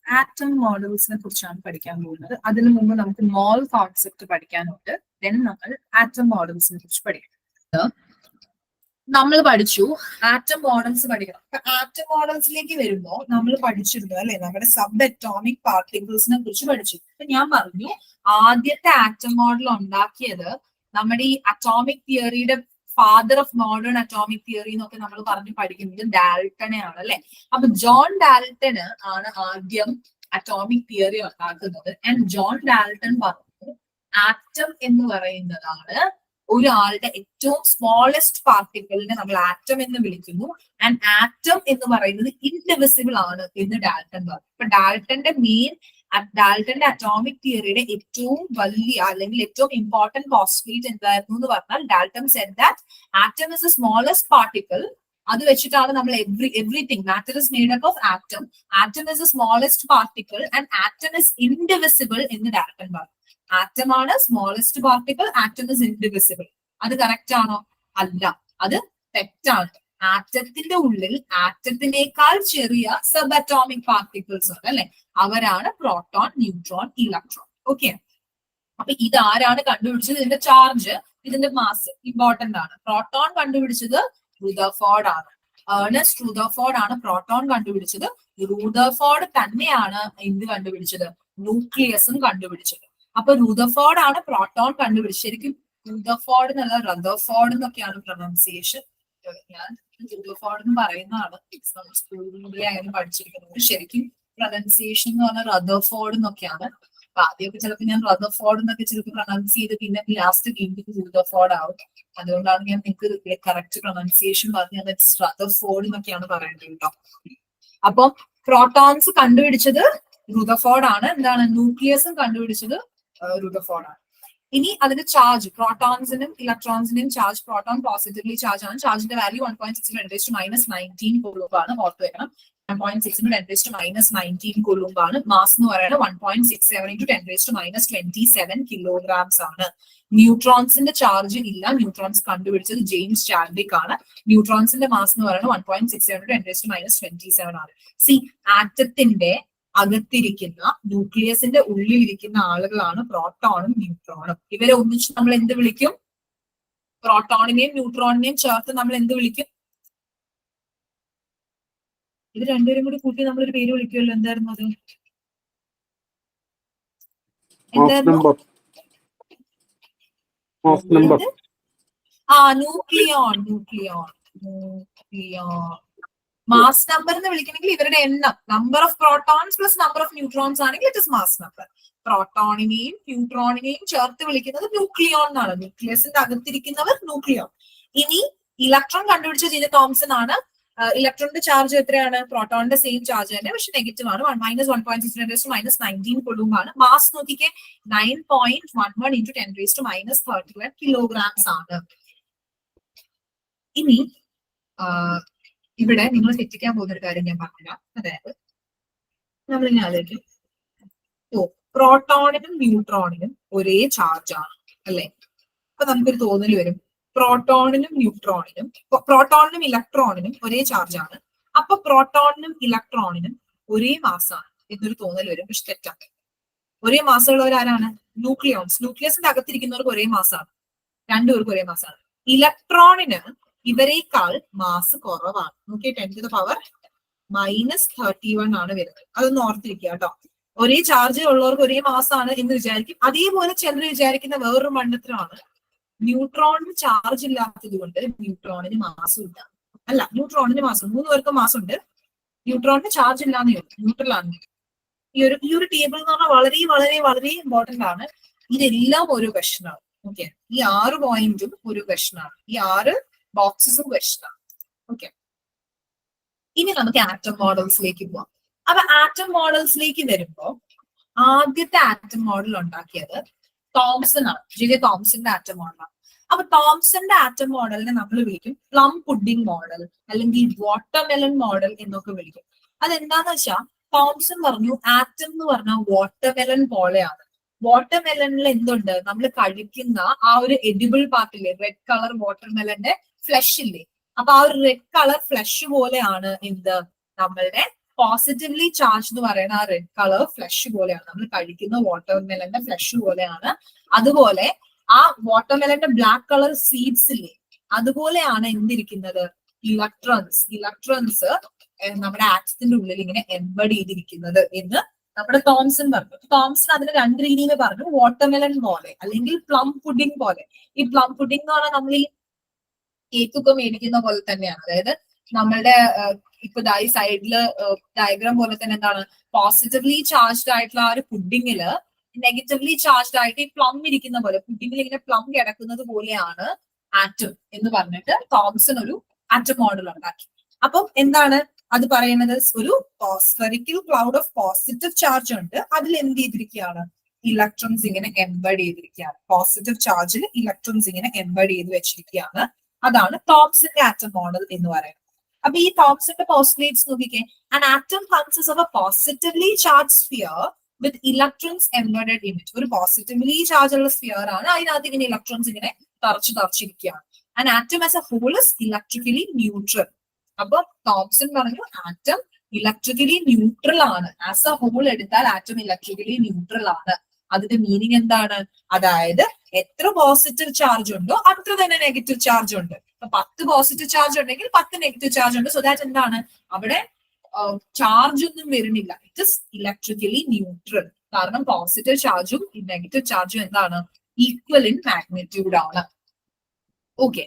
Atom മോഡൽസിനെ കുറിച്ചാണ് പഠിക്കാൻ പോകുന്നത്. അതിനു മുമ്പ് നമുക്ക് മോൾ കോൺസെപ്റ്റ് പഠിക്കാനുണ്ട്. ദെൻ നമ്മൾ ആറ്റം മോഡൽസിനെ കുറിച്ച് പഠിക്കാം. നമ്മൾ പഠിച്ചു ആറ്റം മോഡൽസ് പഠിക്കണം. അപ്പൊ ആറ്റം മോഡൽസിലേക്ക് വരുമ്പോൾ നമ്മൾ പഠിച്ചിരുന്നു അല്ലെ, നമ്മുടെ സബ് അറ്റോമിക് പാർട്ടിക്കിൾസിനെ കുറിച്ച് പഠിച്ചു. അപ്പൊ ഞാൻ പറഞ്ഞു ആദ്യത്തെ ആറ്റം മോഡൽ ഉണ്ടാക്കിയത് നമ്മുടെ ഈ അറ്റോമിക് തിയറിയുടെ father of modern atomic theory എന്നൊക്കെ നമ്മൾ പറഞ്ഞു പഠിക്കുന്നത് ഡാൽട്ടനെയാണ് അല്ലെ. അപ്പൊ ജോൺ ഡാൽട്ടന് ആണ് ആദ്യം അറ്റോമിക് തിയറി ഉണ്ടാക്കുന്നത്. ആൻഡ് ജോൺ ഡാൽട്ടൺ പറഞ്ഞു ആറ്റം എന്ന് പറയുന്നതാണ് ഒരാളുടെ ഏറ്റവും സ്മോളസ്റ്റ് പാർട്ടിക്കിളിനെ നമ്മൾ ആറ്റം എന്ന് വിളിക്കുന്നു. ആൻഡ് ആറ്റം എന്ന് പറയുന്നത് ഇൻഡിവിസിബിൾ ആണ് എന്ന് ഡാൽട്ടൺ പറഞ്ഞു. അപ്പൊ ഡാൽട്ടന്റെ അറ്റോമിക് തിയറിയുടെ ഏറ്റവും വലിയ അല്ലെങ്കിൽ ഏറ്റവും ഇമ്പോർട്ടന്റ് പോസ്റ്റുലേറ്റ് എന്തായിരുന്നു എന്ന് പറഞ്ഞാൽ Dalton said that atom is the smallest particle. അത് വെച്ചിട്ടാണ് നമ്മൾ everything matter is made up of atom. Atom is the smallest particle and atom is indivisible എന്ന് ഡാൽട്ടൺ പറഞ്ഞു. ആറ്റം ആണ് smallest particle, atom is indivisible. അത് correct ആണോ? അല്ല, അത് തെറ്റാണ്. ആറ്റത്തിന്റെ ഉള്ളിൽ ആറ്റത്തിനേക്കാൾ ചെറിയ സബ് അറ്റോമിക് പാർട്ടിക്കിൾസ് ഉണ്ട് അല്ലെ, അവരാണ് പ്രോട്ടോൺ, ന്യൂട്രോൺ, ഇലക്ട്രോൺ. ഓക്കെ, അപ്പൊ ഇതാരാണ് കണ്ടുപിടിച്ചത്? ഇതിന്റെ ചാർജ്, ഇതിന്റെ മാസ് ഇമ്പോർട്ടന്റ് ആണ്. പ്രോട്ടോൺ കണ്ടുപിടിച്ചത് റുദർഫോർഡ് ആണ്. ഏർണസ്റ്റ് റുദർഫോർഡ് ആണ് പ്രോട്ടോൺ കണ്ടുപിടിച്ചത്. റുദർഫോർഡ് തന്നെയാണ് എന്ത് കണ്ടുപിടിച്ചത്? ന്യൂക്ലിയസും കണ്ടുപിടിച്ചത്. അപ്പൊ റുദർഫോർഡ് ആണ് പ്രോട്ടോൺ കണ്ടുപിടിച്ചത്. ശരിക്കും റുദർഫോർഡ് എന്നല്ല റദർഫോർഡ് എന്നൊക്കെയാണ് പ്രൊനൗൺസിയേഷൻ. ഞാൻ റുദർഫോർഡ് എന്ന് പറയുന്നതാണ്, സ്കൂളിലൂടെ അങ്ങനെ പഠിച്ചിരിക്കുന്നത്. ശരിക്കും പ്രൊനൗൺസിയേഷൻ എന്ന് പറഞ്ഞാൽ റദർഫോർഡ് എന്നൊക്കെയാണ്. അപ്പൊ ആദ്യമൊക്കെ ചിലപ്പോൾ ഞാൻ റദർഫോർഡ് എന്നൊക്കെ ചിലപ്പോൾ പ്രൊനൗൺസ് ചെയ്ത് പിന്നെ ലാസ്റ്റ് വീണ്ടും റുദർഫോർഡ് ആവും. അതുകൊണ്ടാണ് ഞാൻ നിങ്ങൾക്ക് കറക്റ്റ് പ്രൊനൗൺസിയേഷൻ പറഞ്ഞത് റദർഫോർഡ് എന്നൊക്കെയാണ് പറയേണ്ടത് കേട്ടോ. അപ്പം പ്രോട്ടോൺസ് കണ്ടുപിടിച്ചത് റുദർഫോർഡ് ആണ്. എന്താണ്? ന്യൂക്ലിയസും കണ്ടുപിടിച്ചത് റുദർഫോർഡ് ആണ്. ഇനി അതിന്റെ ചാർജ്, പ്രോട്ടോൺസിനും ഇലക്ട്രോൺസിന്റെയും ചാർജ്, പ്രോട്ടോൺ പോസിറ്റീവ്ലി ചാർജ് ആണ്. ചാർജിന്റെ വാല്യൂ 1.6 × 10⁻⁹ ആണ്. ഓർത്ത് വെക്കണം, 1.6 × 10⁻⁹ കൂളുംബ് ആണ്. മാസ് എന്ന് പറയുന്നത് 1.67 × 10⁻27 kilograms ആണ്. ന്യൂട്രോൺസിന്റെ ചാർജ് ഇല്ല. ന്യൂട്രോൺസ് കണ്ടുപിടിച്ചത് ജെയിംസ് ചാഡ്വിക് ആണ്. ന്യൂട്രോൺസിന്റെ മാസ് എന്ന് പറയുന്നത് 1.67 × 10⁻27 ആണ്. സി, ആറ്റത്തിന്റെ അകത്തിരിക്കുന്ന ന്യൂക്ലിയസിന്റെ ഉള്ളിലിരിക്കുന്ന ആളുകളാണ് പ്രോട്ടോണും ന്യൂട്രോണും. ഇവരെ ഒന്നിച്ച് നമ്മൾ എന്ത് വിളിക്കും? പ്രോട്ടോണിനെയും ന്യൂട്രോണിനെയും ചേർത്ത് നമ്മൾ എന്ത് വിളിക്കും? ഇത് രണ്ടുപേരും കൂടി കൂട്ടി നമ്മളൊരു പേര് വിളിക്കുമല്ലോ. എന്തായിരുന്നു അത്? എന്തായിരുന്നു? ന്യൂക്ലിയോൺ. മാസ് നമ്പർ എന്ന് വിളിക്കണമെങ്കിൽ ഇവരുടെ എണ്ണം, number of protons plus number of neutrons ആണെങ്കിൽ ഇറ്റ് ഇസ് മാസ് നമ്പർ. പ്രോട്ടോണിനെയും ന്യൂട്രോണിനെയും ചേർത്ത് വിളിക്കുന്നത് ന്യൂക്ലിയോൺ എന്നാണ്. ന്യൂക്ലിയസിന്റെ അകത്തിരിക്കുന്നവർ ന്യൂക്ലിയോൺ. ഇനി ഇലക്ട്രോൺ കണ്ടുപിടിച്ച ജിന തോംസൺ ആണ്. ഇലക്ട്രോണിന്റെ ചാർജ് എത്രയാണ്? പ്രോട്ടോണിന്റെ സെയിം ചാർജ് തന്നെ, പക്ഷെ നെഗറ്റീവ് ആണ്. -1.6 × 10⁻⁻19 കൂളുംബ് ആണ്. മാസ് നോക്കിക്കേ, 9.11 × 10⁻31 kilograms ആണ്. ഇനി ഇവിടെ നിങ്ങൾ തെറ്റിക്കാൻ പോകുന്ന ഒരു കാര്യം ഞാൻ പറഞ്ഞുതരാം. അതായത് നമ്മളിങ്ങനെ ആലോചിക്കും, പ്രോട്ടോണിനും ന്യൂട്രോണിനും ഒരേ ചാർജ് ആണ് അല്ലെ. അപ്പൊ നമുക്കൊരു തോന്നൽ വരും, പ്രോട്ടോണിനും ഇലക്ട്രോണിനും ഒരേ ചാർജ് ആണ്, അപ്പൊ പ്രോട്ടോണിനും ഇലക്ട്രോണിനും ഒരേ മാസാണ് എന്നൊരു തോന്നൽ വരും. പക്ഷെ തെറ്റാണ്. ഒരേ മാസമുള്ളവരാരാണ്? ന്യൂക്ലിയോൺസ്. ന്യൂക്ലിയസിന്റെ അകത്തിരിക്കുന്നവർക്ക് ഒരേ മാസാണ്, രണ്ടുപേർക്ക് ഒരേ മാസാണ്. ഇലക്ട്രോണിന് ഇവരെക്കാൾ മാസ് കുറവാണ്. നോക്കിയേ, 10⁻⁻31 ആണ് വരുന്നത്. അതൊന്ന് ഓർത്തിരിക്കുക കേട്ടോ. ഒരേ ചാർജ് ഉള്ളവർക്ക് ഒരേ മാസാണ് എന്ന് വിചാരിക്കും. അതേപോലെ ചിലർ വിചാരിക്കുന്ന വേറൊരു മണ്ടത്തരമാണ്, ന്യൂട്രോണിന് ചാർജ് ഇല്ലാത്തത് കൊണ്ട് ന്യൂട്രോണിന് മാസം ഇല്ല. അല്ല, ന്യൂട്രോണിന് മാസം, 3 പേർക്ക് മാസം ഉണ്ട്, ന്യൂട്രോണിന് ചാർജ് ഇല്ലാന്ന് ചോദിക്കും, ന്യൂട്രൽ ആണ്. ഈ ഒരു ടേബിൾ എന്ന് പറഞ്ഞാൽ വളരെ വളരെ വളരെ ഇമ്പോർട്ടന്റ് ആണ്. ഇതെല്ലാം ഒരു ക്വസ്റ്റൻ ആണ്. ഓക്കെ, ഈ 6 പോയിന്റും ഒരു ക്വസ്റ്റൻ ആണ്. ഈ 6 ബോക്സസും ക്വസ്റ്റൻ ആണ്. ഓക്കെ, ഇനി നമുക്ക് ആറ്റം മോഡൽസിലേക്ക് പോവാം. അപ്പൊ ആറ്റം മോഡൽസിലേക്ക് വരുമ്പോ ആദ്യത്തെ ആറ്റം മോഡൽ ഉണ്ടാക്കിയത് തോംസൺ ആണ്. ജെ തോംസന്റെ ആറ്റം മോഡലാണ്. അപ്പൊ തോംസന്റെ ആറ്റം മോഡലിനെ നമ്മൾ വിളിക്കും പ്ലം പുഡിംഗ് മോഡൽ അല്ലെങ്കിൽ വാട്ടർമെലൺ മോഡൽ എന്നൊക്കെ വിളിക്കും. അതെന്താന്ന് വെച്ചാൽ തോംസൺ പറഞ്ഞു ആറ്റം എന്ന് പറഞ്ഞാൽ വാട്ടർമെലൺ പോലെയാണ്. വാട്ടർമെലണിൽ എന്തുണ്ട്? നമ്മൾ കഴിക്കുന്ന ആ ഒരു എഡിബിൾ പാർട്ടില്ലേ, റെഡ് കളർ വാട്ടർമെലന്റെ ഫ്ലഷ് ഇല്ലേ, അപ്പൊ ആ ഒരു റെഡ് കളർ ഫ്ലഷ് പോലെയാണ് എന്ത്? നമ്മളുടെ പോസിറ്റീവ്ലി ചാർജ് എന്ന് പറയുന്ന ആ റെഡ് കളർ ഫ്ലഷ് പോലെയാണ്, നമ്മൾ കഴിക്കുന്ന വാട്ടർമെലന്റെ ഫ്ലഷ് പോലെയാണ്. അതുപോലെ ആ വാട്ടർമെലന്റെ ബ്ലാക്ക് കളർ സീഡ്സ് ഇല്ലേ, അതുപോലെയാണ് എന്തിരിക്കുന്നത്, ഇലക്ട്രോൺസ് നമ്മുടെ ആറ്റത്തിന്റെ ഉള്ളിൽ ഇങ്ങനെ എംബഡ് ചെയ്തിരിക്കുന്നത് എന്ന് നമ്മുടെ തോംസൺ പറഞ്ഞു. തോംസൺ അതിന് രണ്ട് രീതിയിൽ പറഞ്ഞു, വാട്ടർമെലൻ പോലെ അല്ലെങ്കിൽ പ്ലം പുഡിംഗ് പോലെ. ഈ പ്ലം പുഡിംഗ് എന്ന് പറഞ്ഞാൽ നമ്മൾ ഈ കേക്കൊക്കെ മേടിക്കുന്ന പോലെ തന്നെയാണ്. അതായത് നമ്മളുടെ ഇപ്പൊ ഈ സൈഡില് ഡയഗ്രാം പോലെ തന്നെ എന്താണ്, പോസിറ്റീവ്ലി ചാർജ്ഡ് ആയിട്ടുള്ള ആ ഒരു പുഡിങ്ങില് നെഗറ്റീവ്ലി ചാർജ്ഡ് ആയിട്ട് ഈ പ്ലം ഇരിക്കുന്ന പോലെ, പുഡിങ്ങിൽ ഇങ്ങനെ പ്ലം കിടക്കുന്നത് പോലെയാണ് ആറ്റം എന്ന് പറഞ്ഞിട്ട് തോംസൺ ഒരു ആറ്റം മോഡൽ ഉണ്ടാക്കി. അപ്പം എന്താണ് അത് പറയുന്നത്, ഒരു spherical cloud of positive charge ഉണ്ട്, അതിൽ എന്ത് ചെയ്തിരിക്കുകയാണ്, ഇലക്ട്രോൺസ് ഇങ്ങനെ എംബഡ് ചെയ്തിരിക്കുകയാണ്. പോസിറ്റീവ് ചാർജിൽ ഇലക്ട്രോൺസ് ഇങ്ങനെ എംബഡ് ചെയ്ത് വെച്ചിരിക്കുകയാണ്. അതാണ് തോംസന്റെ ആറ്റം മോഡൽ എന്ന് പറയുന്നത്. അപ്പൊ ഈ തോംസന്റെ പോസ്റ്റുലേറ്റ്സ് നോക്കിക്കേ, an atom consists of a positively charged sphere with electrons embedded in it. ഒരു പോസിറ്റീവ്ലി ചാർജ് ഉള്ള സ്ഫിയർ ആണ്, അതിനകത്ത് ഇങ്ങനെ ഇലക്ട്രോൺസ് ഇങ്ങനെ തറച്ചിരിക്കുകയാണ്. an atom as a whole is electrically neutral. അപ്പൊ തോംസൺ പറഞ്ഞു ആറ്റം ഇലക്ട്രിക്കലി ന്യൂട്രൽ ആണ്. ആസ് എ ഹോൾ എടുത്താൽ ആറ്റം ഇലക്ട്രിക്കലി ന്യൂട്രൽ ആണ്. അതിന്റെ മീനിങ് എന്താണ്, അതായത് എത്ര പോസിറ്റീവ് ചാർജ് ഉണ്ടോ അത്ര തന്നെ നെഗറ്റീവ് ചാർജ് ഉണ്ട്. ഇപ്പൊ 10 പോസിറ്റീവ് ചാർജ് ഉണ്ടെങ്കിൽ 10 നെഗറ്റീവ് ചാർജ് ഉണ്ട്. സോ ദാറ്റ് എന്താണ്, അവിടെ ചാർജ് ഒന്നും വരുന്നില്ല, ഇറ്റ് ഇസ് ഇലക്ട്രിക്കലി ന്യൂട്രൽ. കാരണം പോസിറ്റീവ് ചാർജും നെഗറ്റീവ് ചാർജും എന്താണ്, ഈക്വൽ ഇൻ മാഗ്നിറ്റ്യൂഡ് ആണ്. ഓക്കെ,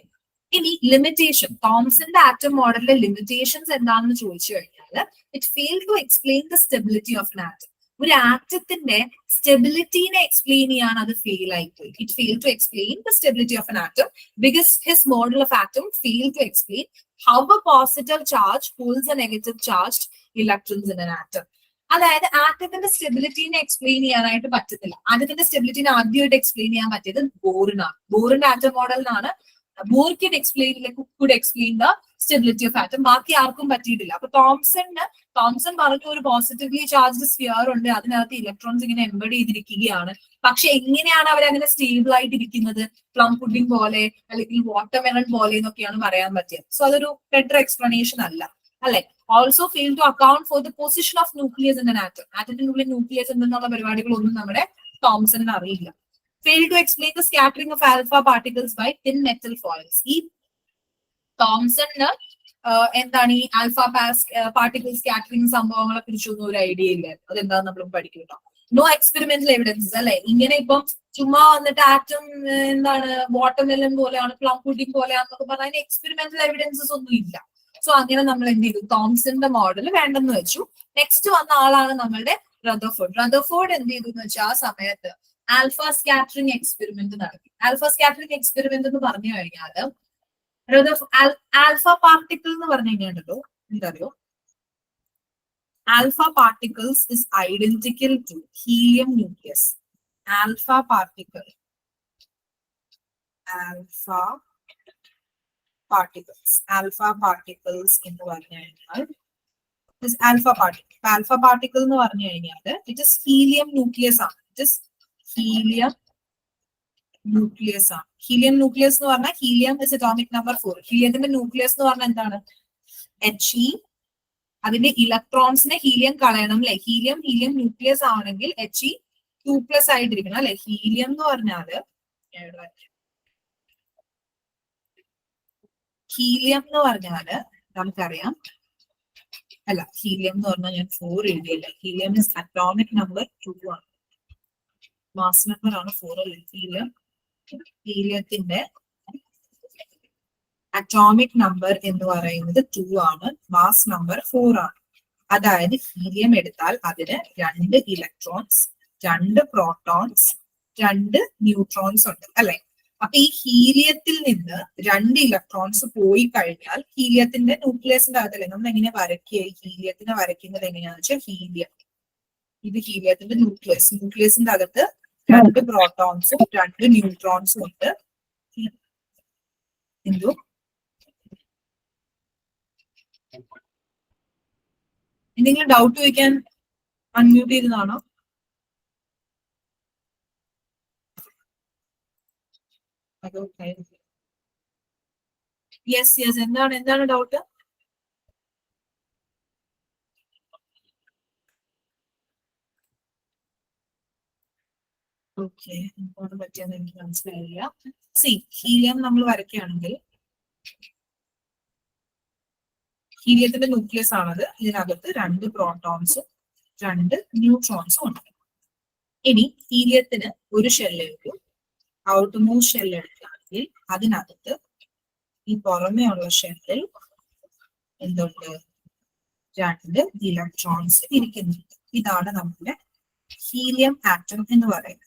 ഇനി ലിമിറ്റേഷൻ, തോംസന്റെ ആറ്റം മോഡലിലെ ലിമിറ്റേഷൻസ് എന്താണെന്ന് ചോദിച്ചു കഴിഞ്ഞാൽ, it fail to explain the stability of an atom. ഒരു ആറ്റത്തിന്റെ സ്റ്റെബിലിറ്റിനെ എക്സ്പ്ലെയിൻ ചെയ്യാൻ അത് ഫെയിൽ ആയിപ്പോയി. It fail to explain the stability of an atom because his model of atom fail to explain how a positive charge holds a negative charged electrons in an atom. അതായത് ആറ്റത്തിന്റെ സ്റ്റെബിലിറ്റിനെ explain ചെയ്യാനായിട്ട് പറ്റത്തില്ല. ആറ്റത്തിന്റെ സ്റ്റെബിലിറ്റിനെ ആദ്യമായിട്ട് explain ചെയ്യാൻ പറ്റിയത് ബോറിനാണ്. ബോറിന്റെ atom മോഡലിനാണ് Bohr can explain, like could explain the stability of atom. ബാക്കി ആർക്കും പറ്റിയിട്ടില്ല. അപ്പൊ തോംസൺ പറഞ്ഞ ഒരു പോസിറ്റീവ്ലി ചാർജ്ഡ് സ്ഫിയർ ഉണ്ട്, അതിനകത്ത് ഇലക്ട്രോൺസ് ഇങ്ങനെ എംബഡ് ചെയ്തിരിക്കുകയാണ്. പക്ഷെ എങ്ങനെയാണ് അവർ അങ്ങനെ സ്റ്റേബിൾ ആയിട്ട് ഇരിക്കുന്നത്, പ്ലം പുഡിംഗ് പോലെ അല്ലെങ്കിൽ വാട്ടർമെലൺ പോലെ എന്നൊക്കെയാണ് പറയാൻ പറ്റിയത്. സോ അതൊരു ബെറ്റർ എക്സ്പ്ലനേഷൻ അല്ല, അല്ലെ. Also fail to account for the position of nucleus in an atom. ആറ്റത്തിന്റെ ഉള്ളിൽ ന്യൂക്ലിയസ് എന്നുള്ള പരിപാടികളൊന്നും നമ്മുടെ തോംസണിന് അറിയില്ല. Fail to explain the scattering of alpha particles by thin metal foils. ഈ തോംസണിന് എന്താണ് ഈ ആൽഫ പാർട്ടിക്കിൾ സ്കാറ്ററിംഗ് സംഭവങ്ങളെ കുറിച്ചൊന്നും ഒരു ഐഡിയ ഇല്ല. അതെന്താന്ന് നമ്മൾ പഠിക്കുന്നുണ്ടോ. നോ എക്സ്പെരിമെന്റൽ എവിഡൻസസ്, അല്ലെ. ഇങ്ങനെ ഇപ്പം ചുമ്മാ വന്നിട്ട് ആറ്റം എന്താണ് വാട്ടർമെലൻ പോലെയാണ്, പ്ലം പുഡിംഗ് പോലെയാണെന്നൊക്കെ പറഞ്ഞാൽ അതിന് എക്സ്പെരിമെന്റൽ എവിഡൻസസ് ഒന്നും ഇല്ല. സോ അങ്ങനെ നമ്മൾ എന്ത് ചെയ്തു, തോംസന്റെ മോഡൽ വേണ്ടെന്ന് വെച്ചു. നെക്സ്റ്റ് വന്ന ആളാണ് നമ്മളുടെ റദർഫോർഡ്. റദർഫോർഡ് എന്ത് ചെയ്തു എന്ന് വെച്ചാൽ ആ സമയത്ത് ആൽഫ സ്കാറ്ററിംഗ് എക്സ്പെരിമെന്റ് നടത്തി. ആൽഫ സ്കാറ്ററിംഗ് എക്സ്പെരിമെന്റ് എന്ന് പറഞ്ഞു കഴിഞ്ഞാൽ ആൽഫ പാർട്ടിക്കിൾ എന്ന് പറഞ്ഞു കഴിഞ്ഞാലോ എന്തറിയോ, alpha particles is identical to helium nucleus. Alpha particles എന്ന് പറഞ്ഞു കഴിഞ്ഞാൽ ആൽഫ പാർട്ടിക്കിൾ എന്ന് പറഞ്ഞു കഴിഞ്ഞാൽ ഇറ്റ് ഇസ് ഹീലിയം ന്യൂക്ലിയസ് ആണ്. ഇറ്റ് ഇസ് ഹീലിയം ന്യൂക്ലിയസ് ആണ്. ഹീലിയം ന്യൂക്ലിയസ് എന്ന് പറഞ്ഞാൽ ഹീലിയം ഇസ് അറ്റോമിക് നമ്പർ 4. ഹീലിയത്തിന്റെ ന്യൂക്ലിയസ് എന്ന് പറഞ്ഞാൽ എന്താണ്, He. അതിന്റെ ഇലക്ട്രോൺസിനെ ഹീലിയം കളയണം, അല്ലെ. ഹീലിയം ന്യൂക്ലിയസ് ആണെങ്കിൽ He 2+ ആയിട്ടിരിക്കണം, അല്ലെ. ഹീലിയം എന്ന് പറഞ്ഞാല് നമുക്കറിയാം, അല്ല, ഹീലിയം എന്ന് പറഞ്ഞാൽ ഞാൻ 4 എഴുതിയില്ല. ഹീലിയം ഇസ് അറ്റോമിക് നമ്പർ 2 ആണ്, മാസ് നമ്പർ ആണ് 4. ഹീലിയത്തിന്റെ അറ്റോമിക് നമ്പർ എന്ന് പറയുന്നത് 2 ആണ്, മാസ് നമ്പർ 4 ആണ്. അതായത് ഹീലിയം എടുത്താൽ അതിന് 2 ഇലക്ട്രോൺസ്, 2 പ്രോട്ടോൺസ്, 2 ന്യൂട്രോൺസ് ഉണ്ട്, അല്ലെ. അപ്പൊ ഈ ഹീലിയത്തിൽ നിന്ന് 2 ഇലക്ട്രോൺസ് പോയി കഴിഞ്ഞാൽ ഹീലിയത്തിന്റെ ന്യൂക്ലിയസിന്റെ അകത്തല്ലേ നമ്മൾ എങ്ങനെ വരയ്ക്കുക, ഹീലിയത്തിനെ വരയ്ക്കുന്നത് എങ്ങനെയാണെന്ന് വെച്ചാൽ ഹീലിയം, ഇത് ഹീലിയത്തിന്റെ ന്യൂക്ലിയസിന്റെ അകത്ത് 2 പ്രോട്ടോൺസും 2 ന്യൂട്രോൺസും ഉണ്ട്. എന്തോ എന്തെങ്കിലും ഡൗട്ട് ചോദിക്കാൻ അൺമ്യൂട്ട് ചെയ്തതാണോ? യെസ് എന്താണ് ഡൗട്ട്? ഓക്കെ, എന്താണ് പറ്റിയെന്ന് എനിക്ക് മനസ്സിലായില്ല. സി, ഹീലിയം നമ്മൾ വരയ്ക്കുകയാണെങ്കിൽ ഹീലിയത്തിന്റെ ന്യൂക്ലിയസ് ആണത്. ഇതിനകത്ത് 2 പ്രോട്ടോൺസും 2 ന്യൂട്രോൺസും ഉണ്ട്. ഇനി ഹീലിയത്തിന് ഒരു ഷെല്ലേക്ക് ഔട്ട് മോസ്റ്റ് ഷെൽ എടുക്കുകയാണെങ്കിൽ അതിനകത്ത് ഈ പുറമേ ഉള്ള ഷെല്ലിൽ എന്തുണ്ട്? 2 ഇലക്ട്രോൺസ് ഇരിക്കുന്നുണ്ട്. ഇതാണ് നമ്മുടെ ഹീലിയം ആറ്റം എന്ന് പറയുന്നത്.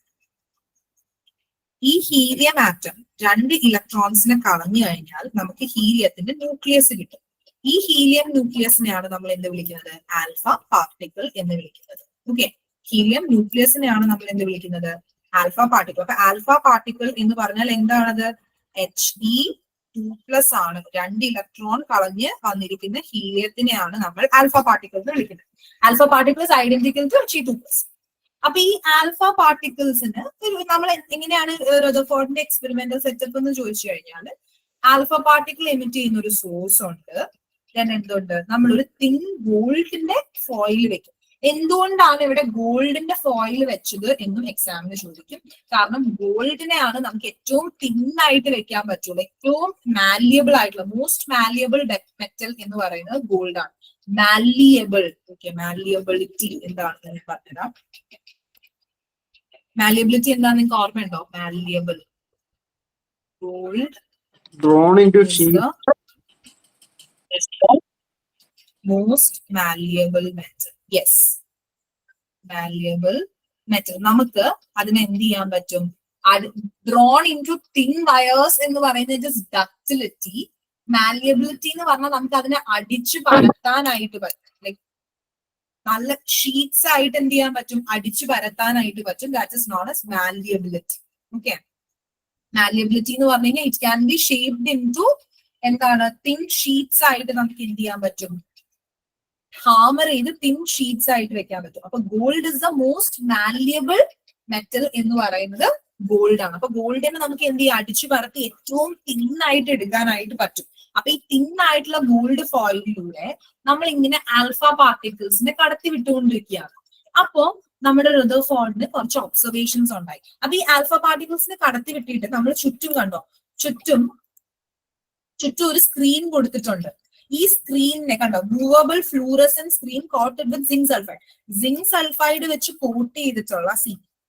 ഈ ഹീലിയം ആറ്റം 2 ഇലക്ട്രോൺസിനെ കളഞ്ഞു കഴിഞ്ഞാൽ നമുക്ക് ഹീലിയത്തിന്റെ ന്യൂക്ലിയസ് കിട്ടും. ഈ ഹീലിയം ന്യൂക്ലിയസിനെയാണ് നമ്മൾ എന്ത് വിളിക്കുന്നത്? ആൽഫ പാർട്ടിക്കിൾ എന്ന് വിളിക്കുന്നത്. ഓക്കെ, ഹീലിയം ന്യൂക്ലിയസിനെയാണ് നമ്മൾ എന്ത് വിളിക്കുന്നത്? Alpha particle. അപ്പൊ ആൽഫ പാർട്ടിക്കിൾ എന്ന് പറഞ്ഞാൽ എന്താണത്? He2+ ആണ്. 2 ഇലക്ട്രോൺ കളഞ്ഞ് വന്നിരിക്കുന്ന ഹീലിയത്തിനെയാണ് നമ്മൾ ആൽഫ പാർട്ടിക്കിൾ എന്ന് വിളിക്കുന്നത്. Alpha particle is identical to He2+. അപ്പൊ ഈ ആൽഫ പാർട്ടിക്കിൾസിന് നമ്മൾ എങ്ങനെയാണ് റദർഫോർഡിന്റെ എക്സ്പെരിമെന്റൽ സെറ്റപ്പ് എന്ന് ചോദിച്ചു കഴിഞ്ഞാൽ, ആൽഫ പാർട്ടിക്കിൾ എമിറ്റ് ചെയ്യുന്ന ഒരു സോഴ്സ് ഉണ്ട്. എന്തുണ്ട്? നമ്മളൊരു തിൻ ഗോൾഡിന്റെ ഫോയിൽ വെക്കും. എന്തുകൊണ്ടാണ് ഇവിടെ ഗോൾഡിന്റെ ഫോയിൽ വെച്ചത് എന്നും എക്സാമിന് ചോദിക്കും. കാരണം ഗോൾഡിനെയാണ് നമുക്ക് ഏറ്റവും തിന്നായിട്ട് വെക്കാൻ പറ്റുള്ളൂ. ഏറ്റവും മാലിയബിൾ ആയിട്ടുള്ള, മോസ്റ്റ് മാലിയബിൾ മെറ്റൽ എന്ന് പറയുന്നത് ഗോൾഡ് ആണ്. മാലിയബിൾ. ഓക്കെ, മാലിയബിലിറ്റി എന്താണെന്ന് ഞാൻ പറഞ്ഞുതരാം. മാലിയബിലിറ്റി എന്താണെന്ന് നിങ്ങൾക്ക് ഓർമ്മയുണ്ടോ? Malleable gold most malleable metal. Yes, malleable metal. നമുക്ക് അതിനെ എന്ത് ചെയ്യാൻ പറ്റും? Drawn into thin wires എന്ന് പറയുന്നത് ഡക്റ്റിലിറ്റി. മാലിയബിലിറ്റി എന്ന് പറഞ്ഞാൽ നമുക്ക് അതിനെ അടിച്ചു പരത്താനായിട്ട് പറ്റും. ലൈക് നല്ല ഷീറ്റ്സ് ആയിട്ട് എന്ത് ചെയ്യാൻ പറ്റും? അടിച്ചു പരത്താനായിട്ട് പറ്റും. That is known as malleability. Okay, malleability എന്ന് പറഞ്ഞു കഴിഞ്ഞാൽ it can be shaped into എന്താണ്? തിൻ ഷീറ്റ്സ് ആയിട്ട് നമുക്ക് എന്ത് ചെയ്യാൻ പറ്റും? ഹാമർ ചെയ്ത് തിൻ ഷീറ്റ്സ് ആയിട്ട് വെക്കാൻ പറ്റും. അപ്പൊ gold is the most malleable metal എന്ന് പറയുന്നത് ഗോൾഡ് ആണ്. അപ്പൊ ഗോൾഡിനെ നമുക്ക് എന്ത് ചെയ്യാം? അടിച്ചു പരത്തി ഏറ്റവും തിന്നായിട്ട് എടുക്കാനായിട്ട് പറ്റും. അപ്പൊ ഈ തിന്നായിട്ടുള്ള ഗോൾഡ് ഫോയിലിലൂടെ നമ്മൾ ഇങ്ങനെ ആൽഫ പാർട്ടിക്കിൾസിനെ കടത്തി വിട്ടുകൊണ്ടിരിക്കുകയാണ്. അപ്പോ നമ്മുടെ റദർഫോർഡിന് കുറച്ച് ഒബ്സർവേഷൻസ് ഉണ്ടായി. അപ്പൊ ഈ ആൽഫ പാർട്ടിക്കിൾസിനെ കടത്തി വിട്ടിട്ട് നമ്മൾ ചുറ്റും കണ്ടോ? ചുറ്റും ഒരു സ്ക്രീൻ കൊടുത്തിട്ടുണ്ട്. ഈ സ്ക്രീനിനെ കണ്ടോ? Movable fluorescent screen coated with zinc sulphide. Zinc sulphide വെച്ച് കോട്ട് ചെയ്തിട്ടുള്ള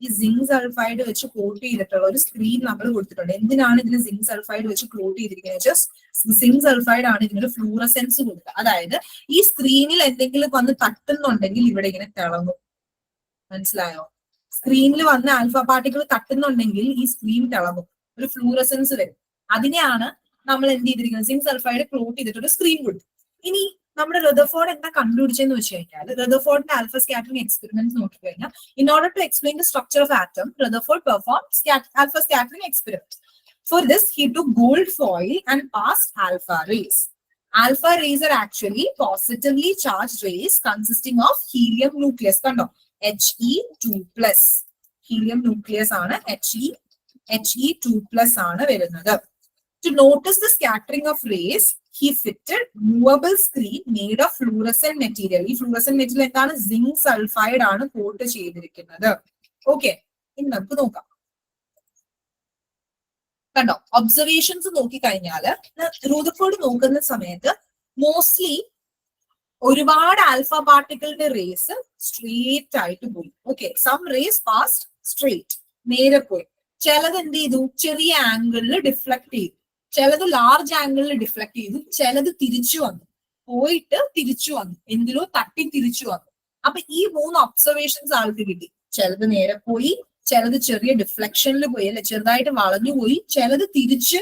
ഈ സിങ്ക് സൾഫൈഡ് വെച്ച് കോട്ട് ചെയ്തിട്ടുള്ള ഒരു സ്ക്രീൻ നമ്മൾ കൊടുത്തിട്ടുണ്ട്. എന്തിനാണ് ഇതിന് സിങ്ക് സൾഫൈഡ് വെച്ച് കോട്ട് ചെയ്തിരിക്കുന്നത്? ജസ്റ്റ് സിങ്ക് സൾഫൈഡ് ആണ് ഇതിനൊരു ഫ്ലൂറസെൻസ് കൊടുക്കുക. അതായത് ഈ സ്ക്രീനിൽ എന്തെങ്കിലും വന്ന് തട്ടുന്നുണ്ടെങ്കിൽ ഇവിടെ ഇങ്ങനെ തിളങ്ങും. മനസ്സിലായോ? സ്ക്രീനിൽ വന്ന് ആൽഫ പാർട്ടിക്കിൾ തട്ടുന്നുണ്ടെങ്കിൽ ഈ സ്ക്രീൻ തിളങ്ങും, ഒരു ഫ്ലൂറസെൻസ് വരും. അതിനെയാണ് നമ്മൾ എന്ത് ചെയ്തിരിക്കുന്നത്? സിങ്ക് സൾഫൈഡ് ക്ലോട്ട് ചെയ്തിട്ട് ഒരു സ്ക്രീൻ കൊടുത്തു. ഇനി നമ്മുടെ റദർഫോർഡ് എന്താ കണ്ടുപിടിച്ചെന്ന് വെച്ച് കഴിഞ്ഞാൽ, റദർഫോർഡിന്റെ ആൽഫ സ്കാറ്ററിംഗ് എക്സ്പെരിമെന്റ് നോക്കിക്കഴിഞ്ഞാൽ, in order to explain the structure of atom, Rutherford perform alpha scattering experiment. For this he took gold foil and passed alpha rays. Alpha rays are actually positively charged rays consisting of helium nucleus. കണ്ടോ? He2+. Helium nucleus ആണ്. He2+ ആണ് വരുന്നത്. To notice the scattering of rays, he fitted movable screen made of fluorescent material. ഈ fluorescent material എന്താണ്? Zinc sulphide ആണ് coat ചെയ്തിരിക്കുന്നത്. Okay, ഇനി നമുക്ക് നോക്കാം. കണ്ടോ? ഒബ്സർവേഷൻസ് നോക്കിക്കഴിഞ്ഞാല് റദർഫോർഡ് നോക്കുന്ന സമയത്ത് മോസ്റ്റ്ലി ഒരുപാട് ആൽഫ പാർട്ടിക്കിളിന്റെ റേസ് സ്ട്രേറ്റ് ആയിട്ട് പോയി. Okay, some rays passed straight, നേരെ പോയി. ചിലത് എന്ത് ചെയ്തു? ചെറിയ ആംഗിളിൽ ഡിഫ്ലക്ട് ചെയ്തു. ചിലത് ലാർജ് ആംഗിളിൽ ഡിഫ്ലക്ട് ചെയ്തു. ചിലത് തിരിച്ചു വന്നു, പോയിട്ട് തിരിച്ചു വന്നു, എന്തിലോ തട്ടി തിരിച്ചു വന്നു. അപ്പൊ ഈ 3 ഒബ്സർവേഷൻസ് ആൾക്ക് കിട്ടി. ചിലത് നേരെ പോയി, ചിലത് ചെറിയ ഡിഫ്ലക്ഷനിൽ പോയി, അല്ലെ ചെറുതായിട്ട് വളഞ്ഞു പോയി, ചിലത് തിരിച്ച്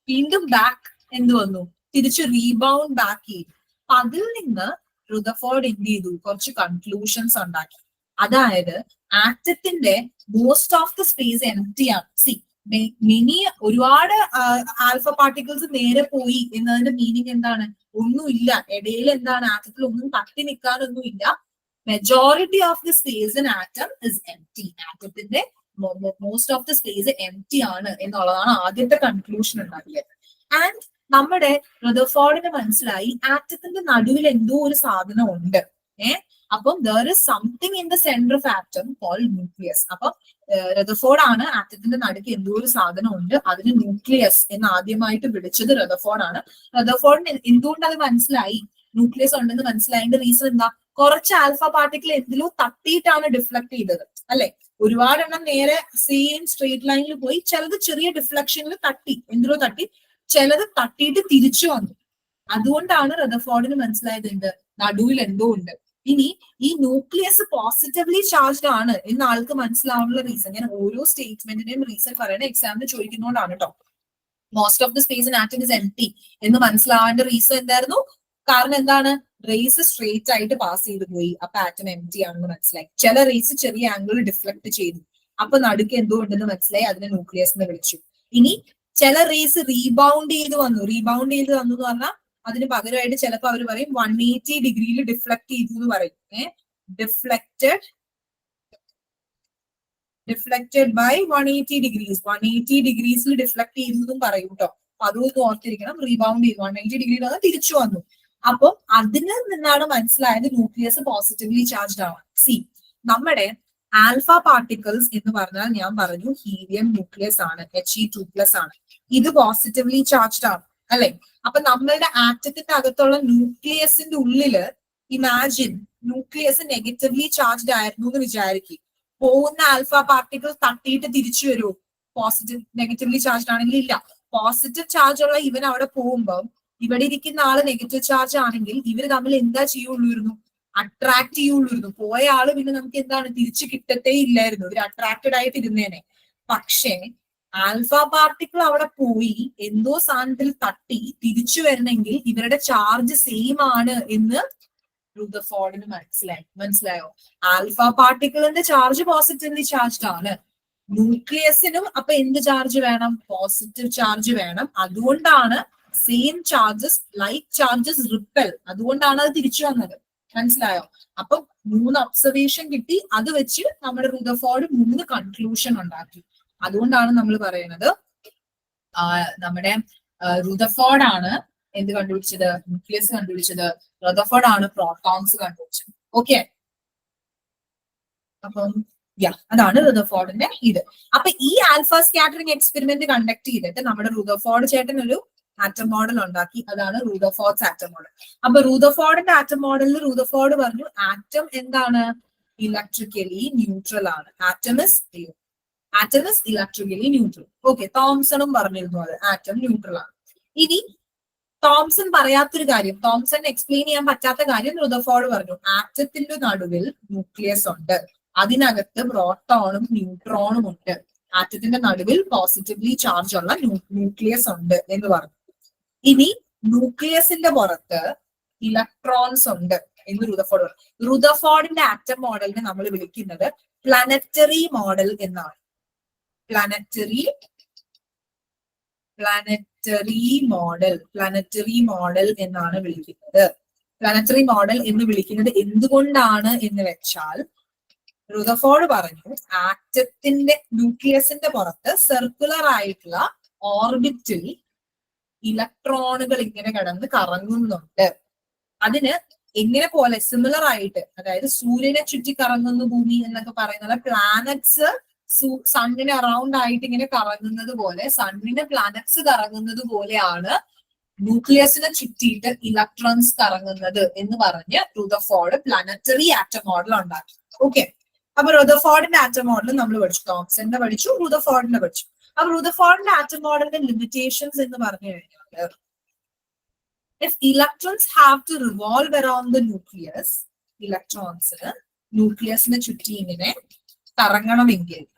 വീണ്ടും ബാക്ക് എന്ത് വന്നു? തിരിച്ച് റീബൗണ്ട് ബാക്ക് ചെയ്തു. അപ്പൊ അതിൽ നിന്ന് റദർഫോർഡ് എന്ത് ചെയ്തു? കുറച്ച് കൺക്ലൂഷൻസ് ഉണ്ടാക്കി. അതായത് ആറ്റത്തിന്റെ most of the space empty ആണ്. ഒരുപാട് ആൽഫ പാർട്ടിക്കിൾസ് നേരെ പോയി എന്നതിന്റെ മീനിങ് എന്താണ്? ഒന്നുമില്ല, ഇടയിൽ എന്താണ്? ആറ്റത്തിൽ ഒന്നും തട്ടി നിൽക്കാനൊന്നും ഇല്ല. Majority of the space in atom is empty. ആറ്റത്തിന്റെ most of the space empty ആണ് എന്നുള്ളതാണ് ആദ്യത്തെ കൺക്ലൂഷൻ ഉണ്ടാക്കിയത്. ആൻഡ് നമ്മുടെ റദർഫോർഡിന് മനസ്സിലായി ആറ്റത്തിന്റെ നടുവിൽ എന്തോ ഒരു സാധനം ഉണ്ട്. അപ്പം there is something in the center of atom called nucleus. അപ്പം റദർഫോർഡ് ആണ് ആറ്റത്തിന്റെ നടുക്ക് എന്തോ ഒരു സാധനം ഉണ്ട്, അതിന് ന്യൂക്ലിയസ് എന്ന് ആദ്യമായിട്ട് വിളിച്ചത് റദർഫോർഡ് ആണ്. റദർഫോർഡിന് എന്തുകൊണ്ട് അത് മനസ്സിലായി, ന്യൂക്ലിയസ് ഉണ്ടെന്ന് മനസ്സിലായതിന്റെ റീസൺ എന്താ, കുറച്ച് ആൽഫ പാർട്ടിക്കിൾ എന്തിലോ തട്ടിയിട്ടാണ് ഡിഫ്ലക്ട് ചെയ്തത് അല്ലെ. ഒരുപാടെണ്ണം നേരെ സെയിം സ്ട്രേറ്റ് ലൈനിൽ പോയി, ചിലത് ചെറിയ ഡിഫ്ലക്ഷനിൽ തട്ടി, എന്തിലോ തട്ടി, ചിലത് തട്ടിയിട്ട് തിരിച്ചു വന്നു. അതുകൊണ്ടാണ് റദർഫോർഡിന് മനസ്സിലായത് എന്ത്, നടുവിൽ എന്തോ ഉണ്ട്. ഇനി ഈ ന്യൂക്ലിയസ് പോസിറ്റീവ്ലി ചാർജ്ഡ് ആണ് എന്ന് ആൾക്ക് മനസ്സിലാവാനുള്ള റീസൺ, ഞാൻ ഓരോ സ്റ്റേറ്റ്മെന്റിന്റെയും റീസൺ പറയണ എക്സാമിന് ചോദിക്കുന്നതുകൊണ്ടാണ് കേട്ടോ. Most of the space in atom is empty എന്ന് മനസ്സിലാവേണ്ട റീസൺ എന്തായിരുന്നു, കാരണം എന്താണ്, റേസ് സ്ട്രേറ്റ് ആയിട്ട് പാസ് ചെയ്ത് പോയി, അപ്പൊ ആറ്റം എംപ്റ്റി ആണെന്ന് മനസ്സിലായി. ചില റേസ് ചെറിയ ആംഗിൾ ഡിഫ്ലക്ട് ചെയ്തു, അപ്പൊ നടുക്ക് എന്തോ ഉണ്ടെന്ന് മനസ്സിലായി, അതിനെ ന്യൂക്ലിയസ് എന്ന് വിളിച്ചു. ഇനി ചില റേസ് റീബൗണ്ട് ചെയ്ത് വന്നു എന്ന് പറഞ്ഞാൽ അതിന് പകരമായിട്ട് ചിലപ്പോൾ അവർ പറയും 180 ഡിഗ്രിയിൽ ഡിഫ്ലക്ട് ചെയ്തു എന്ന് പറയും. ഡിഫ്ലക്റ്റഡ് ബൈ 180 ഡിഗ്രീസ്, 180 ഡിഗ്രീസിൽ ഡിഫ്ലക്ട് ചെയ്തു പറയും കേട്ടോ. അപ്പൊ അതും ഓർത്തിരിക്കണം. റീബൗണ്ട് ചെയ്തു 180 ഡിഗ്രിയിൽ വന്ന് തിരിച്ചു വന്നു. അപ്പം അതിൽ നിന്നാണ് മനസ്സിലായത് ന്യൂക്ലിയസ് പോസിറ്റീവ്ലി ചാർജ്ഡ് ആണ്. സി, നമ്മുടെ ആൽഫ പാർട്ടിക്കിൾസ് എന്ന് പറഞ്ഞാൽ ഞാൻ പറഞ്ഞു ഹീലിയം ന്യൂക്ലിയസ് ആണ്, He2+ ആണ്. ഇത് പോസിറ്റീവ്ലി ചാർജ്ഡ് ആണ് അല്ലെ. അപ്പൊ നമ്മളുടെ ആറ്റത്തിന്റെ അകത്തുള്ള ന്യൂക്ലിയസിന്റെ ഉള്ളില് ഇമാജിൻ ന്യൂക്ലിയസ് നെഗറ്റീവ്ലി ചാർജ്ഡ് ആയിരുന്നു എന്ന് വിചാരിക്കും. പോകുന്ന ആൽഫ പാർട്ടിക്കിൾ തട്ടിയിട്ട് തിരിച്ചു വരുമോ, പോസിറ്റീവ് നെഗറ്റീവ്ലി ചാർജ്ഡ് ആണെങ്കിൽ ഇല്ല. പോസിറ്റീവ് ചാർജ് ഉള്ള ഇവൻ അവിടെ പോകുമ്പോൾ ഇവിടെ ഇരിക്കുന്ന ആള് നെഗറ്റീവ് ചാർജ് ആണെങ്കിൽ ഇവര് തമ്മിൽ എന്താ ചെയ്യുള്ളൂ, അട്രാക്ട് ചെയ്യുള്ളൂ. പോയ ആള് പിന്നെ നമുക്ക് എന്താണ് തിരിച്ചു കിട്ടത്തേ ഇല്ലായിരുന്നു, ഇവര് അട്രാക്റ്റഡ് ആയിട്ട് ഇരുന്നേനെ. പക്ഷേ ആൽഫ പാർട്ടിക്കിൾ അവിടെ പോയി എന്തോ സാധനത്തിൽ തട്ടി തിരിച്ചു വരണമെങ്കിൽ ഇവരുടെ ചാർജ് സെയിം ആണ് എന്ന് റുദർഫോർഡിന് മനസ്സിലായോ. ആൽഫ പാർട്ടിക്കിളിന്റെ ചാർജ് പോസിറ്റീവ്ലി ചാർജ്ഡ് ആണ്, ന്യൂക്ലിയസിനും അപ്പൊ എന്ത് ചാർജ് വേണം, പോസിറ്റീവ് ചാർജ് വേണം. അതുകൊണ്ടാണ് same charges like charges ripple, അതുകൊണ്ടാണ് അത് തിരിച്ചു വന്നത്. മനസ്സിലായോ. അപ്പൊ 3 ഒബ്സർവേഷൻ കിട്ടി, അത് വെച്ച് നമ്മുടെ റുദർഫോർഡ് 3 കൺക്ലൂഷൻ ഉണ്ടാക്കി. അതുകൊണ്ടാണ് നമ്മൾ പറയുന്നത് നമ്മുടെ റുദർഫോർഡ് ആണ് എന്ത് കണ്ടുപിടിച്ചത്, ന്യൂക്ലിയസ് കണ്ടുപിടിച്ചത്. റുദർഫോർഡ് ആണ് പ്രോട്ടോൺസ് കണ്ടുപിടിച്ചത്. ഓക്കെ, അപ്പം അതാണ് റുദർഫോർഡിന്റെ ഇത്. അപ്പൊ ഈ ആൽഫ സ്കാറ്ററിംഗ് എക്സ്പെരിമെന്റ് കണ്ടക്ട് ചെയ്തിട്ട് നമ്മുടെ റുദർഫോർഡ് ചേട്ടൻ ഒരു ആറ്റം മോഡൽ ഉണ്ടാക്കി, അതാണ് റുദർഫോർഡ്സ് ആറ്റം മോഡൽ. അപ്പൊ റുദർഫോർഡിന്റെ ആറ്റം മോഡലിൽ റുദർഫോർഡ് പറഞ്ഞു ആറ്റം എന്താണ്, ഇലക്ട്രിക്കലി ന്യൂട്രൽ ആണ്. Atom is electrically neutral. Okay, തോംസണും പറഞ്ഞിരുന്നു അത് ആറ്റം ന്യൂട്രൽ ആണ്. ഇനി തോംസൺ പറയാത്തൊരു കാര്യം, തോംസൺ എക്സ്പ്ലെയിൻ ചെയ്യാൻ പറ്റാത്ത കാര്യം റുദർഫോർഡ് പറഞ്ഞു. ആറ്റത്തിന്റെ നടുവിൽ ന്യൂക്ലിയസ് ഉണ്ട്, അതിനകത്ത് പ്രോട്ടോണും ന്യൂട്രോണും ഉണ്ട്. ആറ്റത്തിന്റെ നടുവിൽ പോസിറ്റീവ്ലി ചാർജ് ഉള്ള ന്യൂക്ലിയസ് ഉണ്ട് എന്ന് പറഞ്ഞു. ഇനി ന്യൂക്ലിയസിന്റെ പുറത്ത് ഇലക്ട്രോൺസ് ഉണ്ട് എന്ന് റുദർഫോർഡ് പറഞ്ഞു. റുദർഫോർഡിന്റെ ആറ്റം മോഡലിനെ നമ്മൾ വിളിക്കുന്നത് പ്ലാനറ്ററി മോഡൽ എന്നാണ്. പ്ലാനറ്ററി മോഡൽ എന്നാണ് വിളിക്കുന്നത്. പ്ലാനറ്ററി മോഡൽ എന്ന് വിളിക്കുന്നത് എന്തുകൊണ്ടാണ് എന്ന് വെച്ചാൽ റുദർഫോർഡ് പറഞ്ഞു ആറ്റത്തിന്റെ ന്യൂക്ലിയസിന്റെ പുറത്ത് സർക്കുലർ ആയിട്ടുള്ള ഓർബിറ്റിൽ ഇലക്ട്രോണുകൾ ഇങ്ങനെ കിടന്ന് കറങ്ങുന്നുണ്ട്. അതിന് എങ്ങനെ പോലെ സിമിലർ ആയിട്ട്, അതായത് സൂര്യനെ ചുറ്റി കറങ്ങുന്നു ഭൂമി എന്നൊക്കെ പറയുന്ന പ്ലാനറ്റ്സ് സണ്ണിന് അറൌണ്ട് ആയിട്ട് ഇങ്ങനെ കറങ്ങുന്നത് പോലെ, സണ്ണിന് പ്ലാനറ്റ്സ് കറങ്ങുന്നത് പോലെയാണ് ന്യൂക്ലിയസിനെ ചുറ്റിയിട്ട് ഇലക്ട്രോൺസ് കറങ്ങുന്നത് എന്ന് പറഞ്ഞ് റുദർഫോർഡ് പ്ലാനറ്ററി ആറ്റം മോഡൽ ഉണ്ടാക്കി. ഓക്കെ, അപ്പൊ റുദർഫോർഡിന്റെ ആറ്റം മോഡൽ നമ്മൾ പഠിച്ചു, തോംസന്റെ പഠിച്ചു, റുദർഫോർഡിന്റെ പഠിച്ചു. അപ്പൊ റുദർഫോർഡിന്റെ ആറ്റം മോഡലിന്റെ ലിമിറ്റേഷൻസ് എന്ന് പറഞ്ഞു കഴിഞ്ഞാൽ, if electrons have to revolve around the nucleus, ഇലക്ട്രോൺസിന് ന്യൂക്ലിയസിനെ ചുറ്റി ഇങ്ങനെ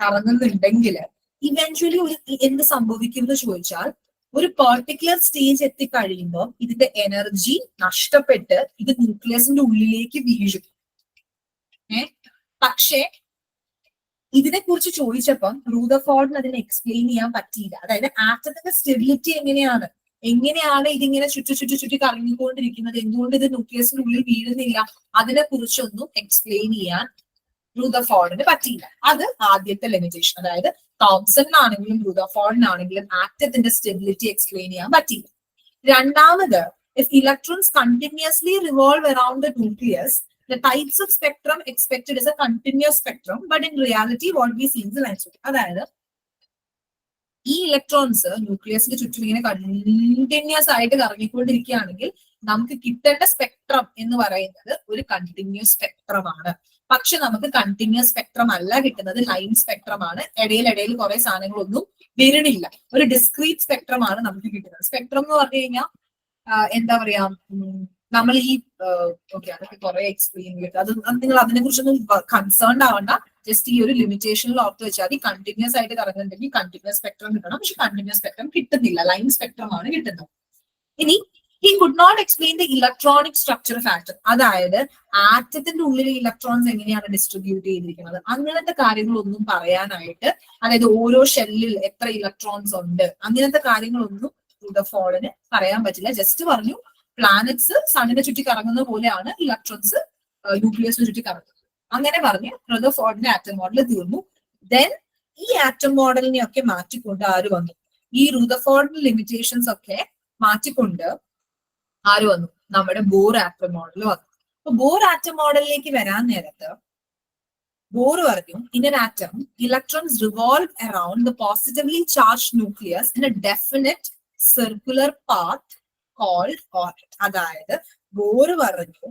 കറങ്ങുന്നുണ്ടെങ്കിൽ ഇവൻച്വലി എന്ത് സംഭവിക്കും എന്ന് ചോദിച്ചാൽ, ഒരു പെർട്ടിക്കുലർ സ്റ്റേജ് എത്തിക്കഴിയുമ്പോൾ ഇതിന്റെ എനർജി നഷ്ടപ്പെട്ട് ഇത് ന്യൂക്ലിയസിന്റെ ഉള്ളിലേക്ക് വീഴും. പക്ഷേ ഇതിനെ കുറിച്ച് ചോദിച്ചപ്പം റുദർഫോർഡിന് അതിനെ എക്സ്പ്ലെയിൻ ചെയ്യാൻ പറ്റിയില്ല. അതായത് ആറ്റത്തിന്റെ സ്റ്റെബിലിറ്റി എങ്ങനെയാണ് ഇതിങ്ങനെ ചുറ്റി കറങ്ങിക്കൊണ്ടിരിക്കുന്നത്, എന്തുകൊണ്ട് ഇത് ന്യൂക്ലിയസിന്റെ ഉള്ളിൽ വീഴുന്നില്ല, അതിനെ കുറിച്ചൊന്നും എക്സ്പ്ലെയിൻ ചെയ്യാൻ റുദർഫോർഡിന് പറ്റിയില്ല. അത് ആദ്യത്തെ ലിമിറ്റേഷൻ. അതായത് തോംസണിനാണെങ്കിലും റുദർഫോർഡിനാണെങ്കിലും ആറ്റത്തിന്റെ സ്റ്റെബിലിറ്റി എക്സ്പ്ലെയിൻ ചെയ്യാൻ പറ്റിയില്ല. രണ്ടാമത്, if electrons continuously revolve around the nucleus, The types of spectrum expected is a continuous spectrum, but in reality, what we see is the line spectrum. അതായത് ഈ ഇലക്ട്രോൺസ് ന്യൂക്ലിയസിന്റെ ചുറ്റും ഇങ്ങനെ കണ്ടിന്യൂസ് ആയിട്ട് കറങ്ങിക്കൊണ്ടിരിക്കുകയാണെങ്കിൽ നമുക്ക് കിട്ടേണ്ട സ്പെക്ട്രം എന്ന് പറയുന്നത് ഒരു കണ്ടിന്യൂസ് സ്പെക്ട്രം ആണ്. പക്ഷെ നമുക്ക് കണ്ടിന്യൂസ് സ്പെക്ട്രം അല്ല കിട്ടുന്നത്, ലൈൻ സ്പെക്ട്രം ആണ്. ഇടയിൽ കുറെ സാധനങ്ങളൊന്നും വരുന്നില്ല. ഒരു ഡിസ്ക്രീറ്റ് സ്പെക്ട്രം ആണ് നമുക്ക് കിട്ടുന്നത്. സ്പെക്ട്രം എന്ന് പറഞ്ഞു കഴിഞ്ഞാൽ എന്താ പറയാ, നമ്മൾ ഈ ഓക്കെ അതൊക്കെ കുറെ എക്സ്പ്ലെയിൻ ചെയ്തിട്ട് അത് നിങ്ങൾ അതിനെ കുറിച്ചൊന്നും കൺസേൺഡ് ആവണ്ട. ജസ്റ്റ് ഈ ഒരു ലിമിറ്റേഷനിൽ ഓർത്ത് വെച്ചാൽ മതി. കണ്ടിന്യൂസ് ആയിട്ട് കറങ്ങുന്നുണ്ടെങ്കിൽ കണ്ടിന്യൂസ് സ്പെക്ട്രം കിട്ടണം, പക്ഷെ കണ്ടിന്യൂസ് സ്പെക്ട്രം കിട്ടുന്നില്ല, ലൈൻ സ്പെക്ട്രം ആണ് കിട്ടുന്നത്. ഇനി he could not explain the electronic structure of atom. അതായത് ആറ്റത്തിന്റെ ഉള്ളിൽ ഇലക്ട്രോൺസ് എങ്ങനെയാണ് ഡിസ്ട്രിബ്യൂട്ട് ചെയ്തിരിക്കുന്നത് അങ്ങനത്തെ കാര്യങ്ങളൊന്നും പറയാനായിട്ട്, അതായത് ഓരോ ഷെല്ലിൽ എത്ര ഇലക്ട്രോൺസ് ഉണ്ട് അങ്ങനത്തെ കാര്യങ്ങളൊന്നും റുദർഫോർഡിന് പറയാൻ പറ്റില്ല. ജസ്റ്റ് പറഞ്ഞു പ്ലാനറ്റ്സ് സണ്ണിനെ ചുറ്റി കറങ്ങുന്ന പോലെയാണ് ഇലക്ട്രോൺസ് ന്യൂക്ലിയസിനെ ചുറ്റി കറങ്ങുന്നത്. അങ്ങനെ പറഞ്ഞ് റുദർഫോർഡിന്റെ ആറ്റം മോഡൽ തീർന്നു. ദെൻ ഈ ആറ്റം മോഡലിനെ ഒക്കെ മാറ്റിക്കൊണ്ട് ആര് വന്നു? ഈ റുദർഫോർഡിന്റെ ലിമിറ്റേഷൻസ് ഒക്കെ മാറ്റിക്കൊണ്ട് ആര് വന്നു? നമ്മുടെ ബോർ ആറ്റം മോഡൽ വന്നു. അപ്പൊ ബോർ ആറ്റം മോഡലിലേക്ക് വരാൻ നേരത്ത് ബോർ പറഞ്ഞു, in an atom electrons revolve around the positively charged nucleus in a definite circular path called orbit. അതായത് ബോർ പറഞ്ഞു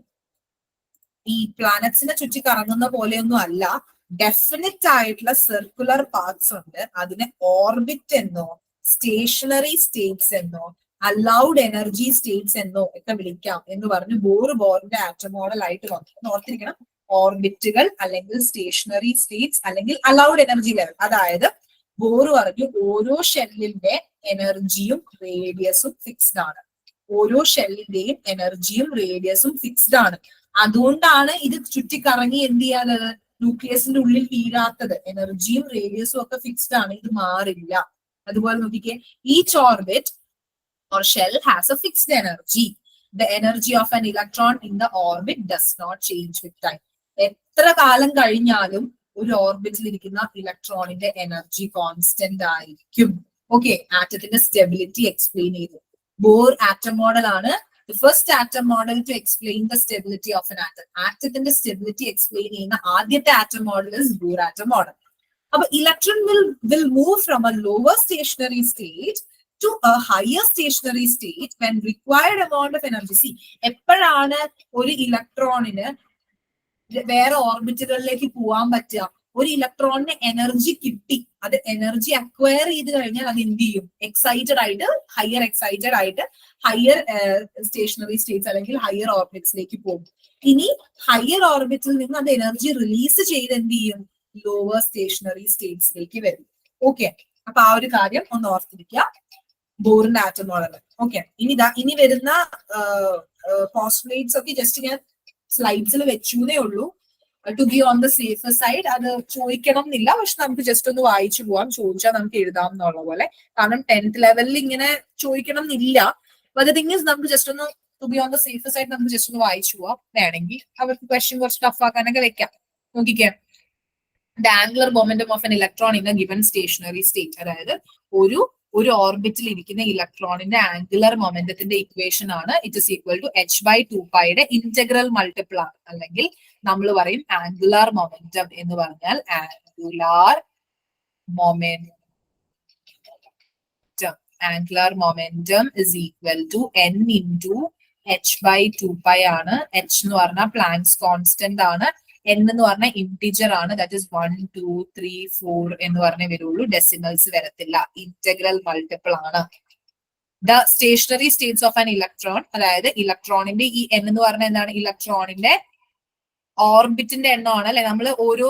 ഈ പ്ലാനറ്റ്സിനെ ചുറ്റി കറങ്ങുന്ന പോലെയൊന്നും അല്ല, ഡെഫിനറ്റ് ആയിട്ടുള്ള സർക്കുലർ പാത്സ് ഉണ്ട്. അതിനെ ഓർബിറ്റ് എന്നോ സ്റ്റേഷനറി സ്റ്റേറ്റ്സ് എന്നോ അലൗഡ് എനർജി സ്റ്റേറ്റ്സ് എന്നോ ഒക്കെ വിളിക്കാം എന്ന് പറഞ്ഞു ബോറിന്റെ ആറ്റം മോഡൽ ആയിട്ട് വന്നു. ഓർത്തിരിക്കണം, ഓർബിറ്റുകൾ അല്ലെങ്കിൽ സ്റ്റേഷനറി സ്റ്റേറ്റ്സ് അല്ലെങ്കിൽ അലൗഡ് എനർജി ലെവൽ. അതായത് ബോർ പറഞ്ഞു ഓരോ ഷെല്ലിന്റെ എനർജിയും റേഡിയസും ഫിക്സ്ഡ് ആണ്. ഓരോ ഷെല്ലിന്റെയും എനർജിയും റേഡിയസും ഫിക്സ്ഡ് ആണ്. അതുകൊണ്ടാണ് ഇത് ചുറ്റിക്കറങ്ങി എന്ത് ചെയ്യാത്തത്, ന്യൂക്ലിയസിന്റെ ഉള്ളിൽ വീഴാത്തത്. എനർജിയും റേഡിയസും ഒക്കെ ഫിക്സ്ഡ് ആണ്, ഇത് മാറില്ല. അതുപോലെ നോക്കിക്കേ, each orbit or shell has a fixed energy. The energy of an electron in the orbit does not change with time. എത്ര കാലം കഴിഞ്ഞാലും ഒരു ഓർബിറ്റിൽ ഇരിക്കുന്ന ഇലക്ട്രോണിന്റെ എനർജി കോൺസ്റ്റന്റ് ആയിരിക്കും. ഓക്കെ, ആറ്റത്തിന്റെ സ്റ്റെബിലിറ്റി എക്സ്പ്ലെയിൻ ചെയ്തു. ബോർ ആറ്റം മോഡൽ ആണ് the first atom model to explain the stability of an atom. ആറ്റത്തിന്റെ സ്റ്റെബിലിറ്റി എക്സ്പ്ലെയിൻ ചെയ്യുന്ന ആദ്യത്തെ atom model is Bohr atom model. അപ്പൊ electron will move from a lower stationary state to a higher stationary state when required amount of energy. See, എപ്പോഴാണ് ഒരു ഇലക്ട്രോണിന് വേറെ ഓർബിറ്റുകളിലേക്ക് പോകാൻ പറ്റുക? ഒരു ഇലക്ട്രോണിന് എനർജി കിട്ടി, അത് എനർജി അക്വയർ ചെയ്ത് കഴിഞ്ഞാൽ അത് എന്ത് ചെയ്യും? എക്സൈറ്റഡ് ആയിട്ട് ഹയർ സ്റ്റേഷനറി സ്റ്റേറ്റ്സ് അല്ലെങ്കിൽ ഹയർ ഓർബിറ്റ്സിലേക്ക് പോകും. ഇനി ഹയർ ഓർബിറ്റിൽ നിന്ന് അത് എനർജി റിലീസ് ചെയ്ത് എന്ത് ചെയ്യും? ലോവർ സ്റ്റേഷനറി സ്റ്റേറ്റ്സിലേക്ക് വരും. ഓക്കെ, അപ്പൊ ആ ഒരു കാര്യം ഒന്ന് ഓർത്തിരിക്കുക, ബോറിന്റെ ആറ്റം മോഡൽ. ഓക്കെ, ഇനി വരുന്ന പോസ്റ്റുലേറ്റ്സ് ഒക്കെ ജസ്റ്റ് ഞാൻ സ്ലൈഡ്സിൽ വെച്ചൂന്നേ ഉള്ളൂ, to be on the safer side. അത് ചോദിക്കണം എന്നില്ല, പക്ഷെ നമുക്ക് ജസ്റ്റ് ഒന്ന് വായിച്ചു പോവാം, ചോദിച്ചാൽ നമുക്ക് എഴുതാം എന്നുള്ള പോലെ. കാരണം 10th ലെവലിൽ ഇങ്ങനെ ചോദിക്കണം എന്നില്ല. ബട്ട് തിങ് ഈസ് നമുക്ക് ജസ്റ്റ് ഒന്ന് to be on the safer side നമുക്ക് ജസ്റ്റ് ഒന്ന് വായിച്ചു പോവാം. വേണമെങ്കിൽ അവർക്ക് ക്വസ്റ്റ്യൻ കുറച്ച് ടഫ് ആക്കാനൊക്കെ വെക്കാം. നോക്കിക്കേ, the angular momentum of an electron in a given stationary state. അതായത് ഒരു ഓർബിറ്റിൽ ഇരിക്കുന്ന ഇലക്ട്രോണിന്റെ ആംഗുലർ മൊമെന്റത്തിന്റെ ഇക്വേഷൻ ആണ് ഇറ്റ് ഇസ് ഈക്വൽ ടു h/2πയുടെ ഇന്റഗ്രൽ മൾട്ടിപ്പിൾ ആണ്. അല്ലെങ്കിൽ നമ്മൾ പറയും ആംഗുലാർ മൊമെന്റം എന്ന് പറഞ്ഞാൽ angular momentum is equal to n into h/2π ആണ്. h എന്ന് പറഞ്ഞാൽ പ്ലാങ്ക്സ് കോൺസ്റ്റന്റ് ആണ്, n എന്ന് പറഞ്ഞാൽ ഇന്റിജർ ആണ്, ദാറ്റ് ഇസ് 1 2 3 4 എന്ന് പറഞ്ഞേ വരുള്ളൂ, ഡെസിമൽസ് വരത്തില്ല, ഇന്റഗ്രൽ മൾട്ടിപ്പിൾ ആണ്. The stationary states of an electron, അതായത് ഇലക്ട്രോണിന്റെ ഈ n എന്ന് പറഞ്ഞാൽ എന്താണ്? ഇലക്ട്രോണിന്റെ ഓർബിറ്റിന്റെ എണ്ണമാണ് അല്ലെ. നമ്മൾ ഓരോ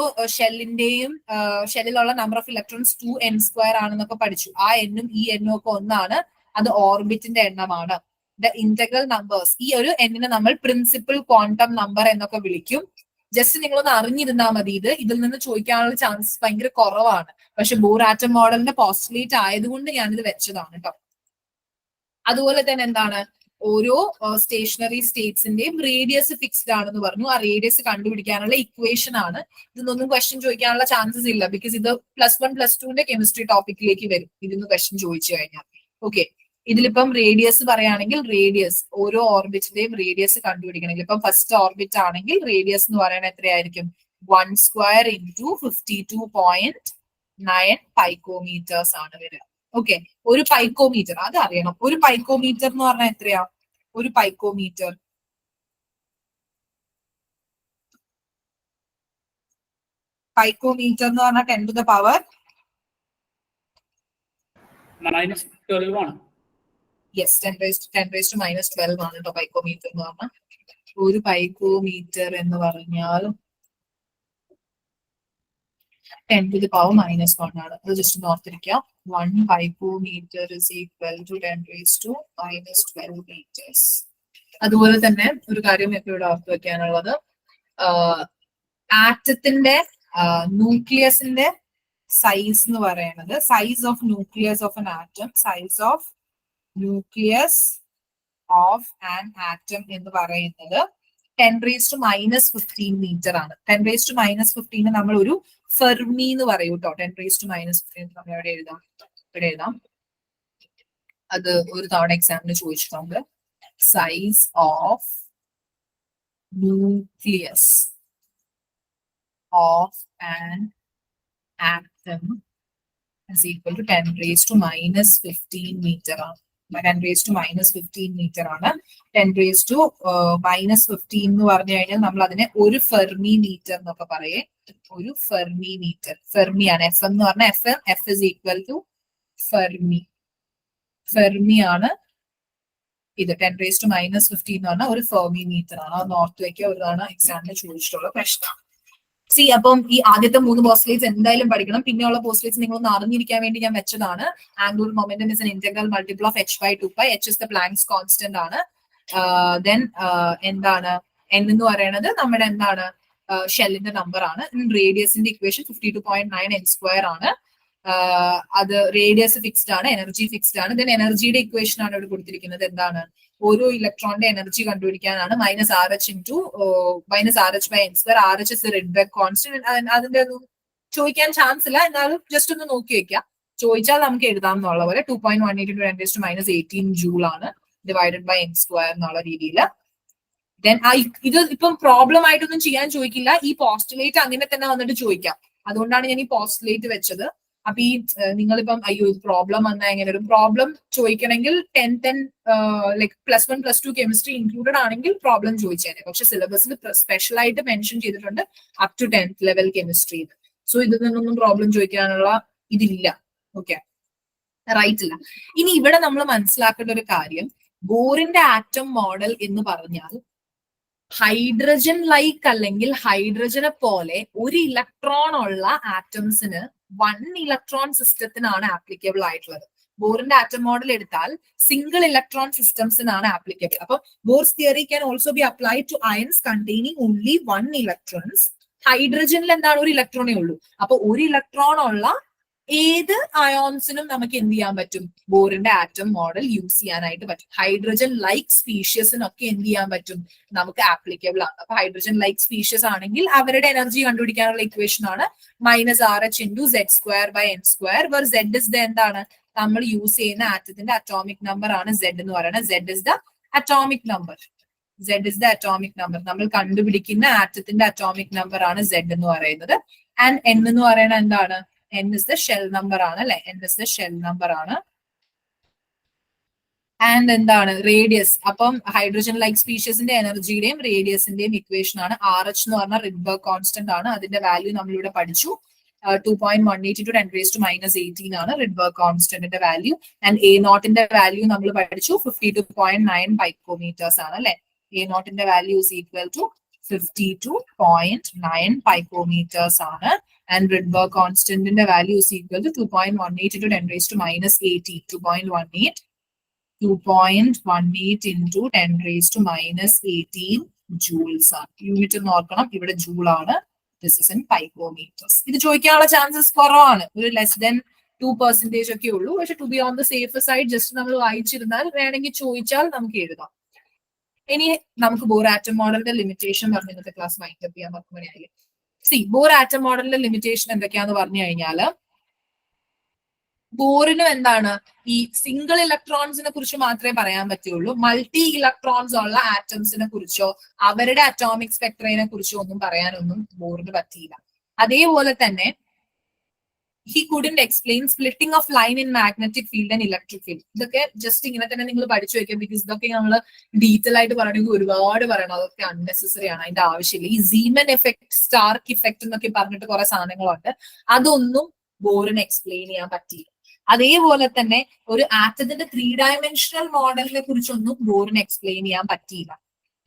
ഷെല്ലിലുള്ള നമ്പർ ഓഫ് ഇലക്ട്രോൺസ് 2n² ആണെന്നൊക്കെ പഠിച്ചു. ആ എന്നും ഈ എന്നും ഒക്കെ ഒന്നാണ്, അത് ഓർബിറ്റിന്റെ എണ്ണമാണ്. ദ ഇന്റഗ്രൽ നമ്പേഴ്സ്, ഈ ഒരു എന്നിനെ നമ്മൾ പ്രിൻസിപ്പൽ ക്വാണ്ടം നമ്പർ എന്നൊക്കെ വിളിക്കും. ജസ്റ്റ് നിങ്ങളൊന്ന് അറിഞ്ഞിരുന്നാൽ മതി. ഇതിൽ നിന്ന് ചോദിക്കാനുള്ള ചാൻസ് ഭയങ്കര കുറവാണ്, പക്ഷെ ബോർ ആറ്റം മോഡലിന്റെ പോസ്റ്റുലേറ്റ് ആയതുകൊണ്ട് ഞാനിത് വെച്ചതാണ് കേട്ടോ. അതുപോലെ തന്നെ എന്താണ്, ഓരോ സ്റ്റേഷനറി സ്റ്റേറ്റ്സിന്റെയും റേഡിയസ് ഫിക്സ്ഡ് ആണെന്ന് പറഞ്ഞു. ആ റേഡിയസ് കണ്ടുപിടിക്കാനുള്ള ഇക്വേഷൻ ആണ്. ഇതൊന്നും ക്വസ്റ്റ്യൻ ചോദിക്കാനുള്ള ചാൻസസ് ഇല്ല, ബിക്കോസ് ഇത് +1 +2 കെമിസ്ട്രി ടോപ്പിക്കിലേക്ക് വരും ഇതിന്ന് ക്വസ്റ്റ്യൻ ചോദിച്ചു കഴിഞ്ഞാൽ. ഓക്കെ, ഇതിലിപ്പം റേഡിയസ് പറയുകയാണെങ്കിൽ റേഡിയസ് ഓരോ ഓർബിറ്റിന്റെയും റേഡിയസ് കണ്ടുപിടിക്കണമെങ്കിൽ ഇപ്പം ഫസ്റ്റ് ഓർബിറ്റ് ആണെങ്കിൽ റേഡിയസ് എന്ന് പറയുന്നത് എത്രയായിരിക്കും 1 സ്ക്വയർ ഇൻറ്റു 52.9 പൈക്കോമീറ്റേഴ്സ് ആണ് വരിക. ഓക്കെ, ഒരു പൈക്കോമീറ്റർ അത് അറിയണം. ഒരു പൈക്കോമീറ്റർ എന്ന് പറഞ്ഞാൽ എത്രയാ? ഒരു പൈക്കോമീറ്റർ പൈക്കോമീറ്റർ എന്ന് പറഞ്ഞാൽ 10 to the power -12 ആണ്. യെസ്, 10 raised to -12 ആണ് കേട്ടോ പൈക്കോമീറ്റർ എന്ന് പറഞ്ഞാൽ. ഒരു പൈക്കോമീറ്റർ എന്ന് പറഞ്ഞാൽ 10 to the power -1 ആണ്. അത് ജസ്റ്റ് ഓർത്തിരിക്കുക. 1 picometre is equal to 10 raised to -12 meters. അതുപോലെ തന്നെ ഒരു കാര്യം ഇവിടെ ഓർത്ത് വെക്കാനുള്ളത്, ആറ്റത്തിന്റെ ന്യൂക്ലിയസിന്റെ സൈസ് എന്ന് പറയുന്നത്, size of nucleus of an atom, size of nucleus of an atom എന്ന് പറയുന്നത് 10 raised to -15 മീറ്റർ ആണ്. 10 raised to -15 നമ്മൾ ഒരു ഫെർമി എന്ന് പറയും കേട്ടോ. 10 raised to -15 നമ്മൾ ഇവിടെ എഴുതാം. അത് ഒരു തവണ എക്സാമിന് ചോദിച്ചിട്ടുണ്ട്. Size of nucleus of an atom is equal to 10 raised to -15 meter ആണ്. 10 raised to -15 meter ആണ്. 10 raised to -15 എന്ന് പറഞ്ഞു കഴിഞ്ഞാൽ നമ്മൾ അതിനെ ഒരു ഫെർമി മീറ്റർ എന്നൊക്കെ പറയേ. ഒരു ഫെർമി മീറ്റർ, ഫെർമി ആണ്. എഫ് എന്ന് പറഞ്ഞാൽ F is equal to fermi. Fermi ആണ് ഇത്. 10 raised to -15 എന്ന് പറഞ്ഞാൽ ഒരു ഫെർമി മീറ്റർ ആണ്. അത് ഓർത്ത് വെക്കുക, ഒരു തവണ എക്സാമിന് ചോദിച്ചിട്ടുള്ള പ്രശ്നമാണ്. സി, അപ്പം ഈ ആദ്യത്തെ 3 പോസ്റ്റ്ലേറ്റ്സ് എന്തായാലും പഠിക്കണം. പിന്നെയുള്ള പോസ്റ്റ്ലേറ്റ്സ് നിങ്ങളൊന്ന് അറിഞ്ഞിരിക്കാൻ വേണ്ടി ഞാൻ വെച്ചതാണ്. Angular momentum is an integral multiple of h/2π. h is the planks constant ആണ്. ദെൻ എന്താണ് n എന്ന് പറയുന്നത് നമ്മുടെ എന്താണ് ഷെല്ലിന്റെ നമ്പർ ആണ്. റേഡിയസിന്റെ ഇക്വേഷൻ 52.9 n² ആണ്. അത് റേഡിയസ് ഫിക്സ്ഡ് ആണ്, എനർജി ഫിക്സ്ഡ് ആണ്. ദെൻ എനർജിയുടെ ഇക്വേഷൻ ആണ് ഇവിടെ കൊടുത്തിരിക്കുന്നത്. എന്താണ്? ഓരോ ഇലക്ട്രോണിന്റെ എനർജി കണ്ടുപിടിക്കാനാണ് -RH/n². RH is Rydberg constant. അതിന്റെ ഒന്നും ചോദിക്കാൻ ചാൻസ് ഇല്ല, എന്നാലും ജസ്റ്റ് ഒന്ന് നോക്കി വെക്കാം. ചോദിച്ചാൽ നമുക്ക് എഴുതാം എന്നുള്ള പോലെ 2.18 × 10 to -18 ജൂൾ ആണ് ഡിവൈഡഡ് ബൈ n² എന്നുള്ള രീതിയിൽ. ദെൻ ഇത് ഇപ്പം പ്രോബ്ലം ആയിട്ടൊന്നും ചെയ്യാൻ ചോദിക്കില്ല. ഈ പോസ്റ്റുലേറ്റ് അങ്ങനെ തന്നെ വന്നിട്ട് ചോദിക്കാം. അതുകൊണ്ടാണ് ഞാൻ ഈ പോസ്റ്റുലേറ്റ് വെച്ചത്. അപ്പൊ ഈ നിങ്ങളിപ്പം അയ്യോ ഇത് പ്രോബ്ലം വന്നാൽ എങ്ങനെ ഒരു പ്രോബ്ലം ചോദിക്കണമെങ്കിൽ 10 ലൈക് +1 +2 കെമിസ്ട്രി ഇൻക്ലൂഡഡ് ആണെങ്കിൽ പ്രോബ്ലം ചോദിച്ചേനെ. പക്ഷെ സിലബസിൽ സ്പെഷ്യൽ ആയിട്ട് മെൻഷൻ ചെയ്തിട്ടുണ്ട് up to 10th level chemistry. So ഇതിൽ നിന്നൊന്നും പ്രോബ്ലം ചോദിക്കാനുള്ള ഇതില്ല. ഓക്കെ, റൈറ്റ് ഇല്ല. ഇനി ഇവിടെ നമ്മൾ മനസ്സിലാക്കേണ്ട ഒരു കാര്യം, ബോറിന്റെ ആറ്റം മോഡൽ എന്ന് പറഞ്ഞാൽ ഹൈഡ്രജൻ ലൈക്ക് അല്ലെങ്കിൽ ഹൈഡ്രജനെ പോലെ ഒരു ഇലക്ട്രോൺ ഉള്ള ആറ്റംസിന് 1 ഇലക്ട്രോൺ സിസ്റ്റത്തിനാണ് ആപ്ലിക്കബിൾ ആയിട്ടുള്ളത്. ബോറിന്റെ ആറ്റം മോഡൽ എടുത്താൽ സിംഗിൾ ഇലക്ട്രോൺ സിസ്റ്റംസിനാണ് ആപ്ലിക്കബിൾ. അപ്പൊ Bohr's theory can also be applied to ions containing only 1 electrons. ഹൈഡ്രജനിൽ എന്താണ്? ഒരു ഇലക്ട്രോണേ ഉള്ളൂ. അപ്പൊ ഒരു ഇലക്ട്രോൺ ഉള്ള ഏത് അയോൺസിനും നമുക്ക് എന്ത് ചെയ്യാൻ പറ്റും? ബോറിന്റെ ആറ്റം മോഡൽ യൂസ് ചെയ്യാനായിട്ട് പറ്റും. ഹൈഡ്രജൻ ലൈക്ക് സ്പീഷ്യസിനൊക്കെ എന്ത് ചെയ്യാൻ പറ്റും? നമുക്ക് ആപ്ലിക്കബിൾ ആണ്. അപ്പൊ ഹൈഡ്രജൻ ലൈക്ക് സ്പീഷ്യസ് ആണെങ്കിൽ അവരുടെ എനർജി കണ്ടുപിടിക്കാനുള്ള ഇക്വേഷൻ ആണ് -RH × Z²/n², where Z is the എന്താണ് നമ്മൾ യൂസ് ചെയ്യുന്ന ആറ്റത്തിന്റെ അറ്റോമിക് നമ്പർ ആണ് Z എന്ന് പറയുന്നത്. Z is the atomic number. Z is the atomic number. നമ്മൾ കണ്ടുപിടിക്കുന്ന ആറ്റത്തിന്റെ അറ്റോമിക് നമ്പർ ആണ് Z എന്ന് പറയുന്നത്. ആൻഡ് N എന്ന് പറയുന്നത് എന്താണ്? N is the shell number ആണ് അല്ലെ. N is the shell number ആണ്. ആൻഡ് എന്താണ്? റേഡിയസ്. അപ്പം ഹൈഡ്രജൻ ലൈക്ക് സ്പീഷ്യസിന്റെ എനർജിയുടെയും റേഡിയസിന്റെയും ഇക്വേഷൻ ആണ്. RH എന്ന് പറഞ്ഞാൽ റിഡ്ബർഗ് കോൺസ്റ്റന്റ് ആണ്. അതിന്റെ വാല്യൂ നമ്മളിവിടെ പഠിച്ചു. 2.18 × 10 raised to -18 ആണ് റിഡ്ബർഗ് കോൺസ്റ്റന്റിന്റെ വാല്യൂ. ആൻഡ് A0ന്റെ വാല്യൂ നമ്മൾ പഠിച്ചു 52.9 പൈക്കോമീറ്റേഴ്സ് ആണ് അല്ലെ. A0ന്റെ value is equal to 52.9 picometers ആണ്. And Rydberg constant in the value is equal to 2.18 into 10 raised to -18. 2.18 into 10 raised to -18 joules ആണ്. യൂണിറ്റ് നോക്കണം, ഇവിടെ ജൂൾ ആണ്. This is in picometers. ഇത് ചോദിക്കാനുള്ള ചാൻസസ് കുറവാണ്. ഒരു ലെസ് ദൻ 2% ഒക്കെ ഉള്ളൂ. പക്ഷെ to be on the safer side just നമ്മൾ വായിച്ചിരുന്നാൽ വേണമെങ്കിൽ ചോദിച്ചാൽ നമുക്ക് എഴുതാം. ഇനി നമുക്ക് ബോർ ആറ്റം മോഡലിന്റെ ലിമിറ്റേഷൻ പറഞ്ഞ ഇന്നത്തെ ക്ലാസ് വൈൻഡപ്പ് ചെയ്യാൻ പറ്റുമ്പോഴായി. ബോർ ആറ്റം മോഡലിന്റെ ലിമിറ്റേഷൻ എന്തൊക്കെയാന്ന് പറഞ്ഞു കഴിഞ്ഞാല് ബോറിനും എന്താണ് ഈ സിംഗിൾ ഇലക്ട്രോൺസിനെ കുറിച്ച് മാത്രമേ പറയാൻ പറ്റുള്ളൂ. മൾട്ടി ഇലക്ട്രോൺസ് ഉള്ള ആറ്റംസിനെ കുറിച്ചോ അവരുടെ അറ്റോമിക് സ്പെക്ട്രയെ കുറിച്ചോ ഒന്നും പറയാനൊന്നും ബോറിന് പറ്റിയില്ല. അതേപോലെ തന്നെ he couldn't explain splitting of line in magnetic field and electric field. ഇതൊക്കെ ജസ്റ്റ് ഇങ്ങനെ തന്നെ നിങ്ങൾ പഠിച്ചു വെക്കാം. ബിക്കോസ് ഇതൊക്കെ നമ്മൾ ഡീറ്റെയിൽ ആയിട്ട് പറയണമെങ്കിൽ ഒരുപാട് പറയണം. അതൊക്കെ അൺനെസസറി ആണ്, അതിന്റെ ആവശ്യമില്ല. ഈ സീമൻ എഫക്ട്, സ്റ്റാർക്ക് ഇഫക്ട് എന്നൊക്കെ പറഞ്ഞിട്ട് കുറെ സാധനങ്ങളുണ്ട്. അതൊന്നും ബോറിന് എക്സ്പ്ലെയിൻ ചെയ്യാൻ പറ്റിയില്ല. അതേപോലെ തന്നെ ഒരു ആറ്റത്തിന്റെ 3 ഡയമെൻഷണൽ മോഡലിനെ കുറിച്ചൊന്നും ബോറിന് എക്സ്പ്ലെയിൻ ചെയ്യാൻ പറ്റിയില്ല.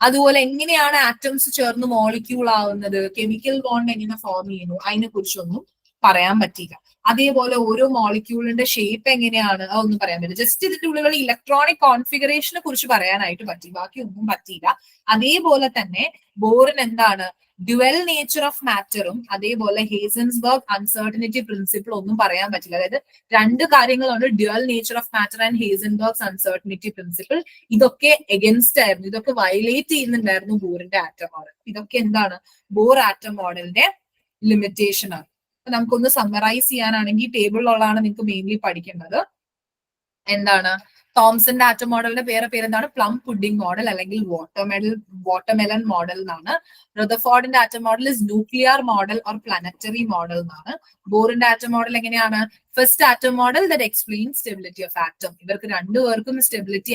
അതുപോലെ എങ്ങനെയാണ് ആറ്റംസ് ചേർന്ന് മോളിക്യൂൾ ആവുന്നത്, കെമിക്കൽ ബോണ്ട് എങ്ങനെ ഫോം ചെയ്യുന്നു, അതിനെ കുറിച്ചൊന്നും പറയാൻ പറ്റില്ല. അതേപോലെ ഓരോ മോളിക്യൂളിന്റെ ഷേപ്പ് എങ്ങനെയാണ് അതൊന്നും പറയാൻ പറ്റില്ല. ജസ്റ്റ് ഇതിന്റെ ഉള്ളിലുള്ള ഇലക്ട്രോണിക് കോൺഫിഗറേഷനെ കുറിച്ച് പറയാനായിട്ട് പറ്റി, ബാക്കി ഒന്നും പറ്റിയില്ല. അതേപോലെ തന്നെ ബോറിന് എന്താണ് ഡ്യുവൽ നേച്ചർ ഓഫ് മാറ്ററും അതേപോലെ ഹേസൻസ്ബർഗ് അൺസർട്ടനിറ്റി പ്രിൻസിപ്പിൾ ഒന്നും പറയാൻ പറ്റില്ല. അതായത് 2 കാര്യങ്ങളുണ്ട്, dual nature of matter and Heisenberg uncertainty principle. ഇതൊക്കെ എഗൻസ്റ്റ് ആയിരുന്നു, ഇതൊക്കെ വയലേറ്റ് ചെയ്യുന്നുണ്ടായിരുന്നു ബോറിന്റെ ആറ്റം മോഡൽ. ഇതൊക്കെ എന്താണ് ബോർ ആറ്റം മോഡലിന്റെ ലിമിറ്റേഷൻ ആണ്. നമുക്കൊന്ന് സമ്മറൈസ് ചെയ്യാനാണെങ്കിൽ ടേബിളിലുള്ളതാണ് നിങ്ങൾക്ക് മെയിൻലി പഠിക്കേണ്ടത്. എന്താണ് തോംസന്റെ ആറ്റം മോഡലിന്റെ പേരെന്താണ്? പ്ലം പുഡിംഗ് മോഡൽ അല്ലെങ്കിൽ വാട്ടർമെലൺ മോഡൽ എന്നാണ്. റദർഫോർഡിന്റെ atom model is nuclear model or planetary model എന്നാണ്. ബോറിന്റെ ആറ്റം മോഡൽ എങ്ങനെയാണ്? First atom model that explain stability of atom. ഇവർക്ക് രണ്ടുപേർക്കും സ്റ്റെബിലിറ്റി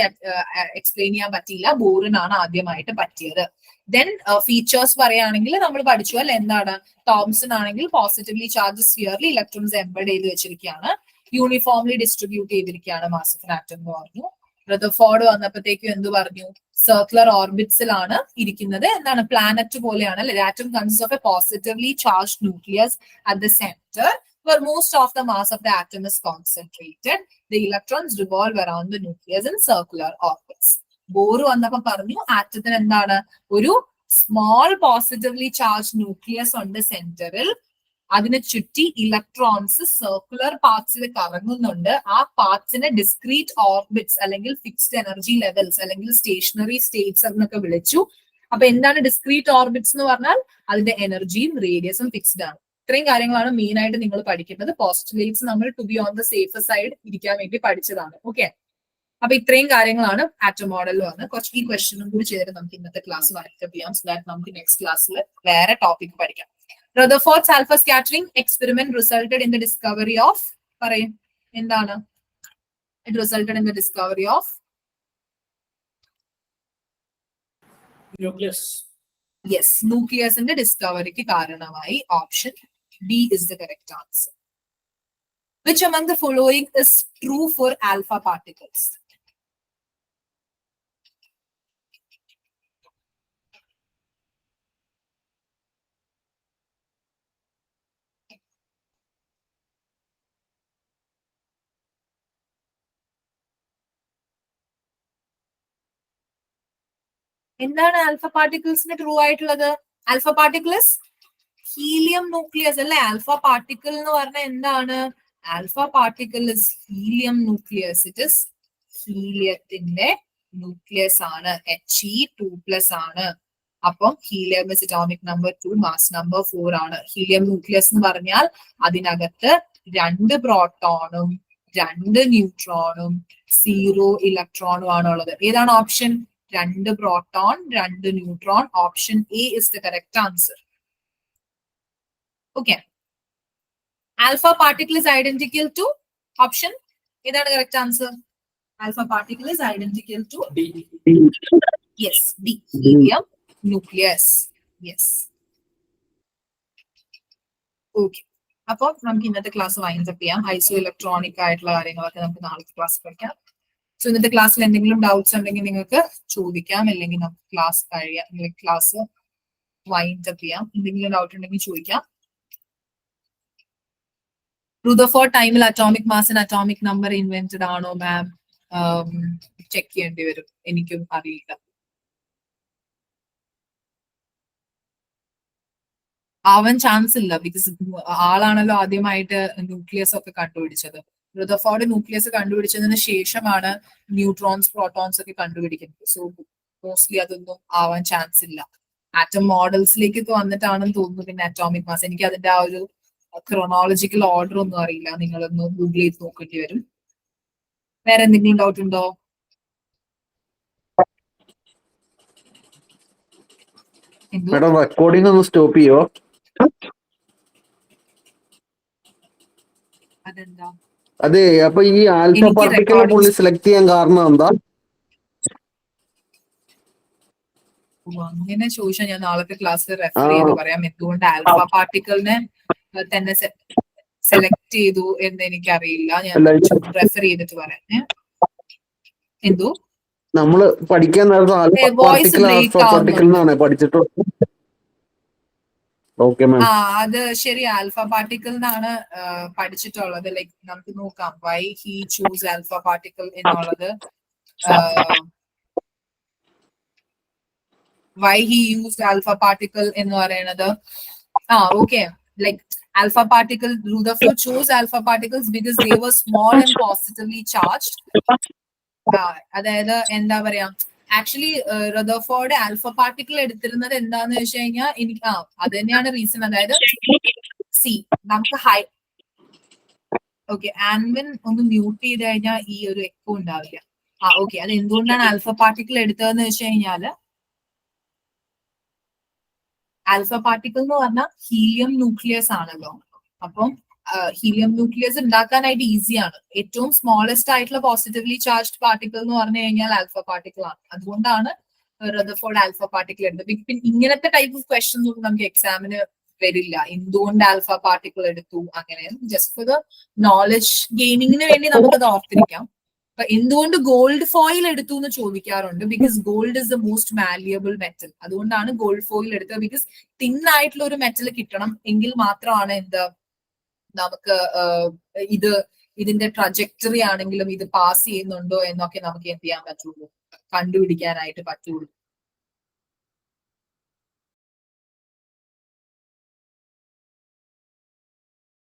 എക്സ്പ്ലെയിൻ ചെയ്യാൻ പറ്റിയില്ല, ബോറിനാണ് ആദ്യമായിട്ട് പറ്റിയത്. ദെൻ ഫീച്ചേഴ്സ് പറയുകയാണെങ്കിൽ നമ്മൾ പഠിച്ചു അല്ലെ, എന്താണ് തോംസൺ ആണെങ്കിൽ പോസിറ്റീവ്ലി ചാർജ് സ്ഫിയറിൽ ഇലക്ട്രോൺസ് എംബഡ് ചെയ്ത് വെച്ചിരിക്കുകയാണ്, യൂണിഫോംലി ഡിസ്ട്രിബ്യൂട്ട് ചെയ്തിരിക്കുകയാണ് മാസ് ഓഫ് ആറ്റം എന്ന് പറഞ്ഞു. റദർഫോർഡ് വന്നപ്പോഴത്തേക്കും എന്ത് പറഞ്ഞു? സർക്കുലർ ഓർബിറ്റ്സിലാണ് ഇരിക്കുന്നത്. എന്താണ് പ്ലാനറ്റ് പോലെയാണ് അല്ലെ. Atom consist of A positively charge nucleus at the centre where most of the mass of the atom is concentrated. The electrons revolve around the nucleus in circular orbits. Bohr വന്നപ്പോ പറഞ്ഞു ആറ്റത്തിന് എന്താണ് ഒരു small positively charge nucleus ഉണ്ട് സെന്ററിൽ, അതിനെ ചുറ്റി electrons circular പാത്സിൽ കറങ്ങുന്നുണ്ട്. ആ പാത്സിനെ discrete orbits അല്ലെങ്കിൽ ഫിക്സ്ഡ് എനർജി ലെവൽസ് അല്ലെങ്കിൽ സ്റ്റേഷനറി സ്റ്റേറ്റ്സ് എന്നൊക്കെ വിളിച്ചു. അപ്പൊ എന്താണ് ഡിസ്ക്രീറ്റ് ഓർബിറ്റ്സ് എന്ന് പറഞ്ഞാൽ? അതിന്റെ എനർജിയും റേഡിയസും ഫിക്സ്ഡ് ആണ്. ഇത്രയും കാര്യങ്ങളാണ് മെയിൻ ആയിട്ട് നിങ്ങൾ പഠിക്കേണ്ടത്. പോസ്റ്റുലേറ്റ്സ് നമ്മൾ to be on the safer side ഇരിക്കാൻ വേണ്ടി പഠിച്ചതാണ്. ഓക്കെ, അപ്പൊ ഇത്രയും കാര്യങ്ങളാണ് ആറ്റം മോഡലിൽ വന്ന്. കുറച്ച് ഈ ക്വസ്റ്റ്യനും കൂടി ചെയ്തിട്ട് നമുക്ക് ഇന്നത്തെ ക്ലാസ് വൈൻഡപ്പ് ചെയ്യാം. സോ ദാറ്റ് നമുക്ക് നെക്സ്റ്റ് ക്ലാസ്സിൽ വേറെ ടോപ്പിക് പഠിക്കാം. Rutherford's alpha scattering experiment resulted in the discovery of, പറയും എന്താണ്? It resulted in the discovery of nucleus. Yes, nucleus in the discovery ki karanamai. Option D is the correct answer. Which among the following is true for alpha particles? എന്താണ് alpha പാർട്ടിക്കിൾസിന് true ആയിട്ടുള്ളത്? Alpha particles helium nucleus അല്ലെ. Alpha particle എന്ന് പറഞ്ഞാൽ എന്താണ്? Alpha particle is helium nucleus. It is ഹീലിയത്തിന്റെ nucleus ആണ്. He2+ ആണ്. അപ്പം helium is atomic number 2, mass number 4 ആണ്. ഹീലിയം ന്യൂക്ലിയസ് എന്ന് പറഞ്ഞാൽ അതിനകത്ത് 2 പ്രോട്ടോണും 2 ന്യൂട്രോണും 0 ഇലക്ട്രോണും ആണ് ഉള്ളത്. ഏതാണ് option? 2 proton, 2 neutron. Option A is the correct answer. Okay. Alpha particle is identical to option. Is that the correct answer? Alpha particle is identical to D. Yes, D. Helium nucleus. Yes. Okay. അപ്പോൾ നമുക്ക് ഇന്നത്തെ class wind up ചെയ്യാം. ഐസോ electronic ആയിട്ടുള്ള കാര്യങ്ങളൊക്കെ നമുക്ക് നാളത്തെ class പഠിക്കാം. So ഇന്നത്തെ ക്ലാസ്സിൽ എന്തെങ്കിലും ഡൗട്ട്സ് ഉണ്ടെങ്കിൽ നിങ്ങൾക്ക് ചോദിക്കാം, അല്ലെങ്കിൽ നമുക്ക് ക്ലാസ് കഴിയാം, അല്ലെങ്കിൽ ക്ലാസ് വൈൻഡപ്പ് ചെയ്യാം. എന്തെങ്കിലും ഡൗട്ട് ഉണ്ടെങ്കിൽ ചോദിക്കാം. റുദർഫോർഡ് ടൈമിൽ atomic mass and atomic number invented ആണോ മാം? ചെക്ക് ചെയ്യേണ്ടി വരും, എനിക്കും അറിയില്ല. ആവാൻ ചാൻസ് ഇല്ല, ബിക്കോസ് ആളാണല്ലോ ആദ്യമായിട്ട് ന്യൂക്ലിയസ് ഒക്കെ കണ്ടുപിടിച്ചത്. റുദർഫോർഡ് ന്യൂക്ലിയസ് കണ്ടുപിടിച്ചതിന് ശേഷമാണ് ന്യൂട്രോൺസ് പ്രോട്ടോൺസ് ഒക്കെ കണ്ടുപിടിക്കുന്നത്. സോ മോസ്റ്റ്ലി അതൊന്നും ആവാൻ ചാൻസ് ഇല്ല. ആറ്റം മോഡൽസിലേക്ക് വന്നിട്ടാണെന്ന് തോന്നുന്നു പിന്നെ അറ്റോമിക് മാസ്. എനിക്ക് അതിന്റെ ആ ഒരു ക്രോണോളജിക്കൽ ഓർഡർ ഒന്നും അറിയില്ല, നിങ്ങളൊന്ന് ഗൂഗിൾ ചെയ്ത് നോക്കേണ്ടി വരും. വേറെ എന്തെങ്കിലും ഡൗട്ട് ഉണ്ടോ? മേഡം റെക്കോർഡിംഗ് ഒന്ന് സ്റ്റോപ്പ് ചെയ്യോ? അതെന്താ? അതെ, അപ്പൊ ഈ ആൽഫ എനിക്ക് പാർട്ടിക്കൽ recording- പുള്ളി സെലക്ട് ചെയ്യാൻ കാരണം എന്താ? അങ്ങനെ ചോദിച്ചാൽ ഞാൻ നാളത്തെ ക്ലാസ്സിൽ റെഫർ ചെയ്ത് പറയാം എന്തുകൊണ്ട് ആൽഫ പാർട്ടിക്കിളിനെ തന്നെ സെലക്ട് ചെയ്തു എന്ന് എനിക്കറിയില്ല. ഞാൻ റെഫർ ചെയ്തിട്ട് പറയാം. എന്തോ നമ്മള് പഠിക്കാൻ നേരത്തെ ആൽഫ പാർട്ടിക്കൽ എന്നാണ് പഠിച്ചിട്ടുള്ളത്. Okay ma'am. അത് ശരി, ആൽഫ പാർട്ടിക്കിൾ എന്നാണ് പഠിച്ചിട്ടുള്ളത്. ലൈക്ക് നമുക്ക് നോക്കാം why he choose alpha particle എന്നുള്ളത്. Why he use alpha particle എന്ന് പറയുന്നത് okay, like alpha particle, Rutherford chose alpha particles because they were small and positively charged. അതായത് എന്താ പറയാ, ആക്ച്വലി റദർഫോർഡ് ആൽഫ പാർട്ടിക്കിൾ എടുത്തിരുന്നത് എന്താന്ന് വെച്ച് കഴിഞ്ഞാൽ എനിക്ക് അത് തന്നെയാണ് റീസൺ. അതായത് നമുക്ക് ഹൈ ഓക്കെ, ആൻവിൻ ഒന്ന് മ്യൂട്ട് ചെയ്ത് കഴിഞ്ഞാൽ ഈ ഒരു എക്കോ ഉണ്ടാവില്ല. ഓക്കെ, അത് എന്തുകൊണ്ടാണ് ആൽഫ പാർട്ടിക്കിൾ എടുത്തതെന്ന് വെച്ച് കഴിഞ്ഞാല് ആൽഫ പാർട്ടിക്കിൾ എന്ന് പറഞ്ഞാൽ ഹീലിയം ന്യൂക്ലിയസ് ആണല്ലോ. അപ്പം ഹീലിയം ന്യൂക്ലിയസ് ഉണ്ടാക്കാനായിട്ട് ഈസിയാണ്. ഏറ്റവും സ്മോളസ്റ്റ് ആയിട്ടുള്ള പോസിറ്റീവ്ലി ചാർജ്ഡ് പാർട്ടിക്കിൾ എന്ന് പറഞ്ഞു കഴിഞ്ഞാൽ ആൽഫ പാർട്ടിക്കിൾ ആണ്. അതുകൊണ്ടാണ് റദർഫോർഡ് ആൽഫ പാർട്ടിക്കിൾ എടുത്തത്. പിന്നെ ഇങ്ങനത്തെ ടൈപ്പ് ഓഫ് ക്വസ്റ്റ്യൻസ് ഒന്നും നമുക്ക് എക്സാമിന് വരില്ല. എന്തുകൊണ്ട് ആൽഫ പാർട്ടിക്കിൾ എടുത്തു അങ്ങനെ, ജസ്റ്റ് ഫോർ ദ നോളജ് ഗെയിനിങ്ങിന് വേണ്ടി നമുക്കത് ഓർത്തിരിക്കാം. എന്തുകൊണ്ട് ഗോൾഡ് ഫോയിൽ എടുത്തു എന്ന് ചോദിക്കാറുണ്ട്. Because gold is the most valuable metal. അതുകൊണ്ടാണ് ഗോൾഡ് ഫോയിൽ എടുത്തത്. ബിക്കോസ് തിൻ ആയിട്ടുള്ള ഒരു മെറ്റൽ കിട്ടണം എങ്കിൽ മാത്രമാണ് എന്താ നമുക്ക് ഇതിന്റെ ട്രജക്ടറി ആണെങ്കിലും ഇത് പാസ് ചെയ്യുന്നുണ്ടോ എന്നൊക്കെ നമുക്ക് എന്ത് ചെയ്യാൻ പറ്റുള്ളൂ, കണ്ടുപിടിക്കാനായിട്ട് പറ്റുള്ളൂ.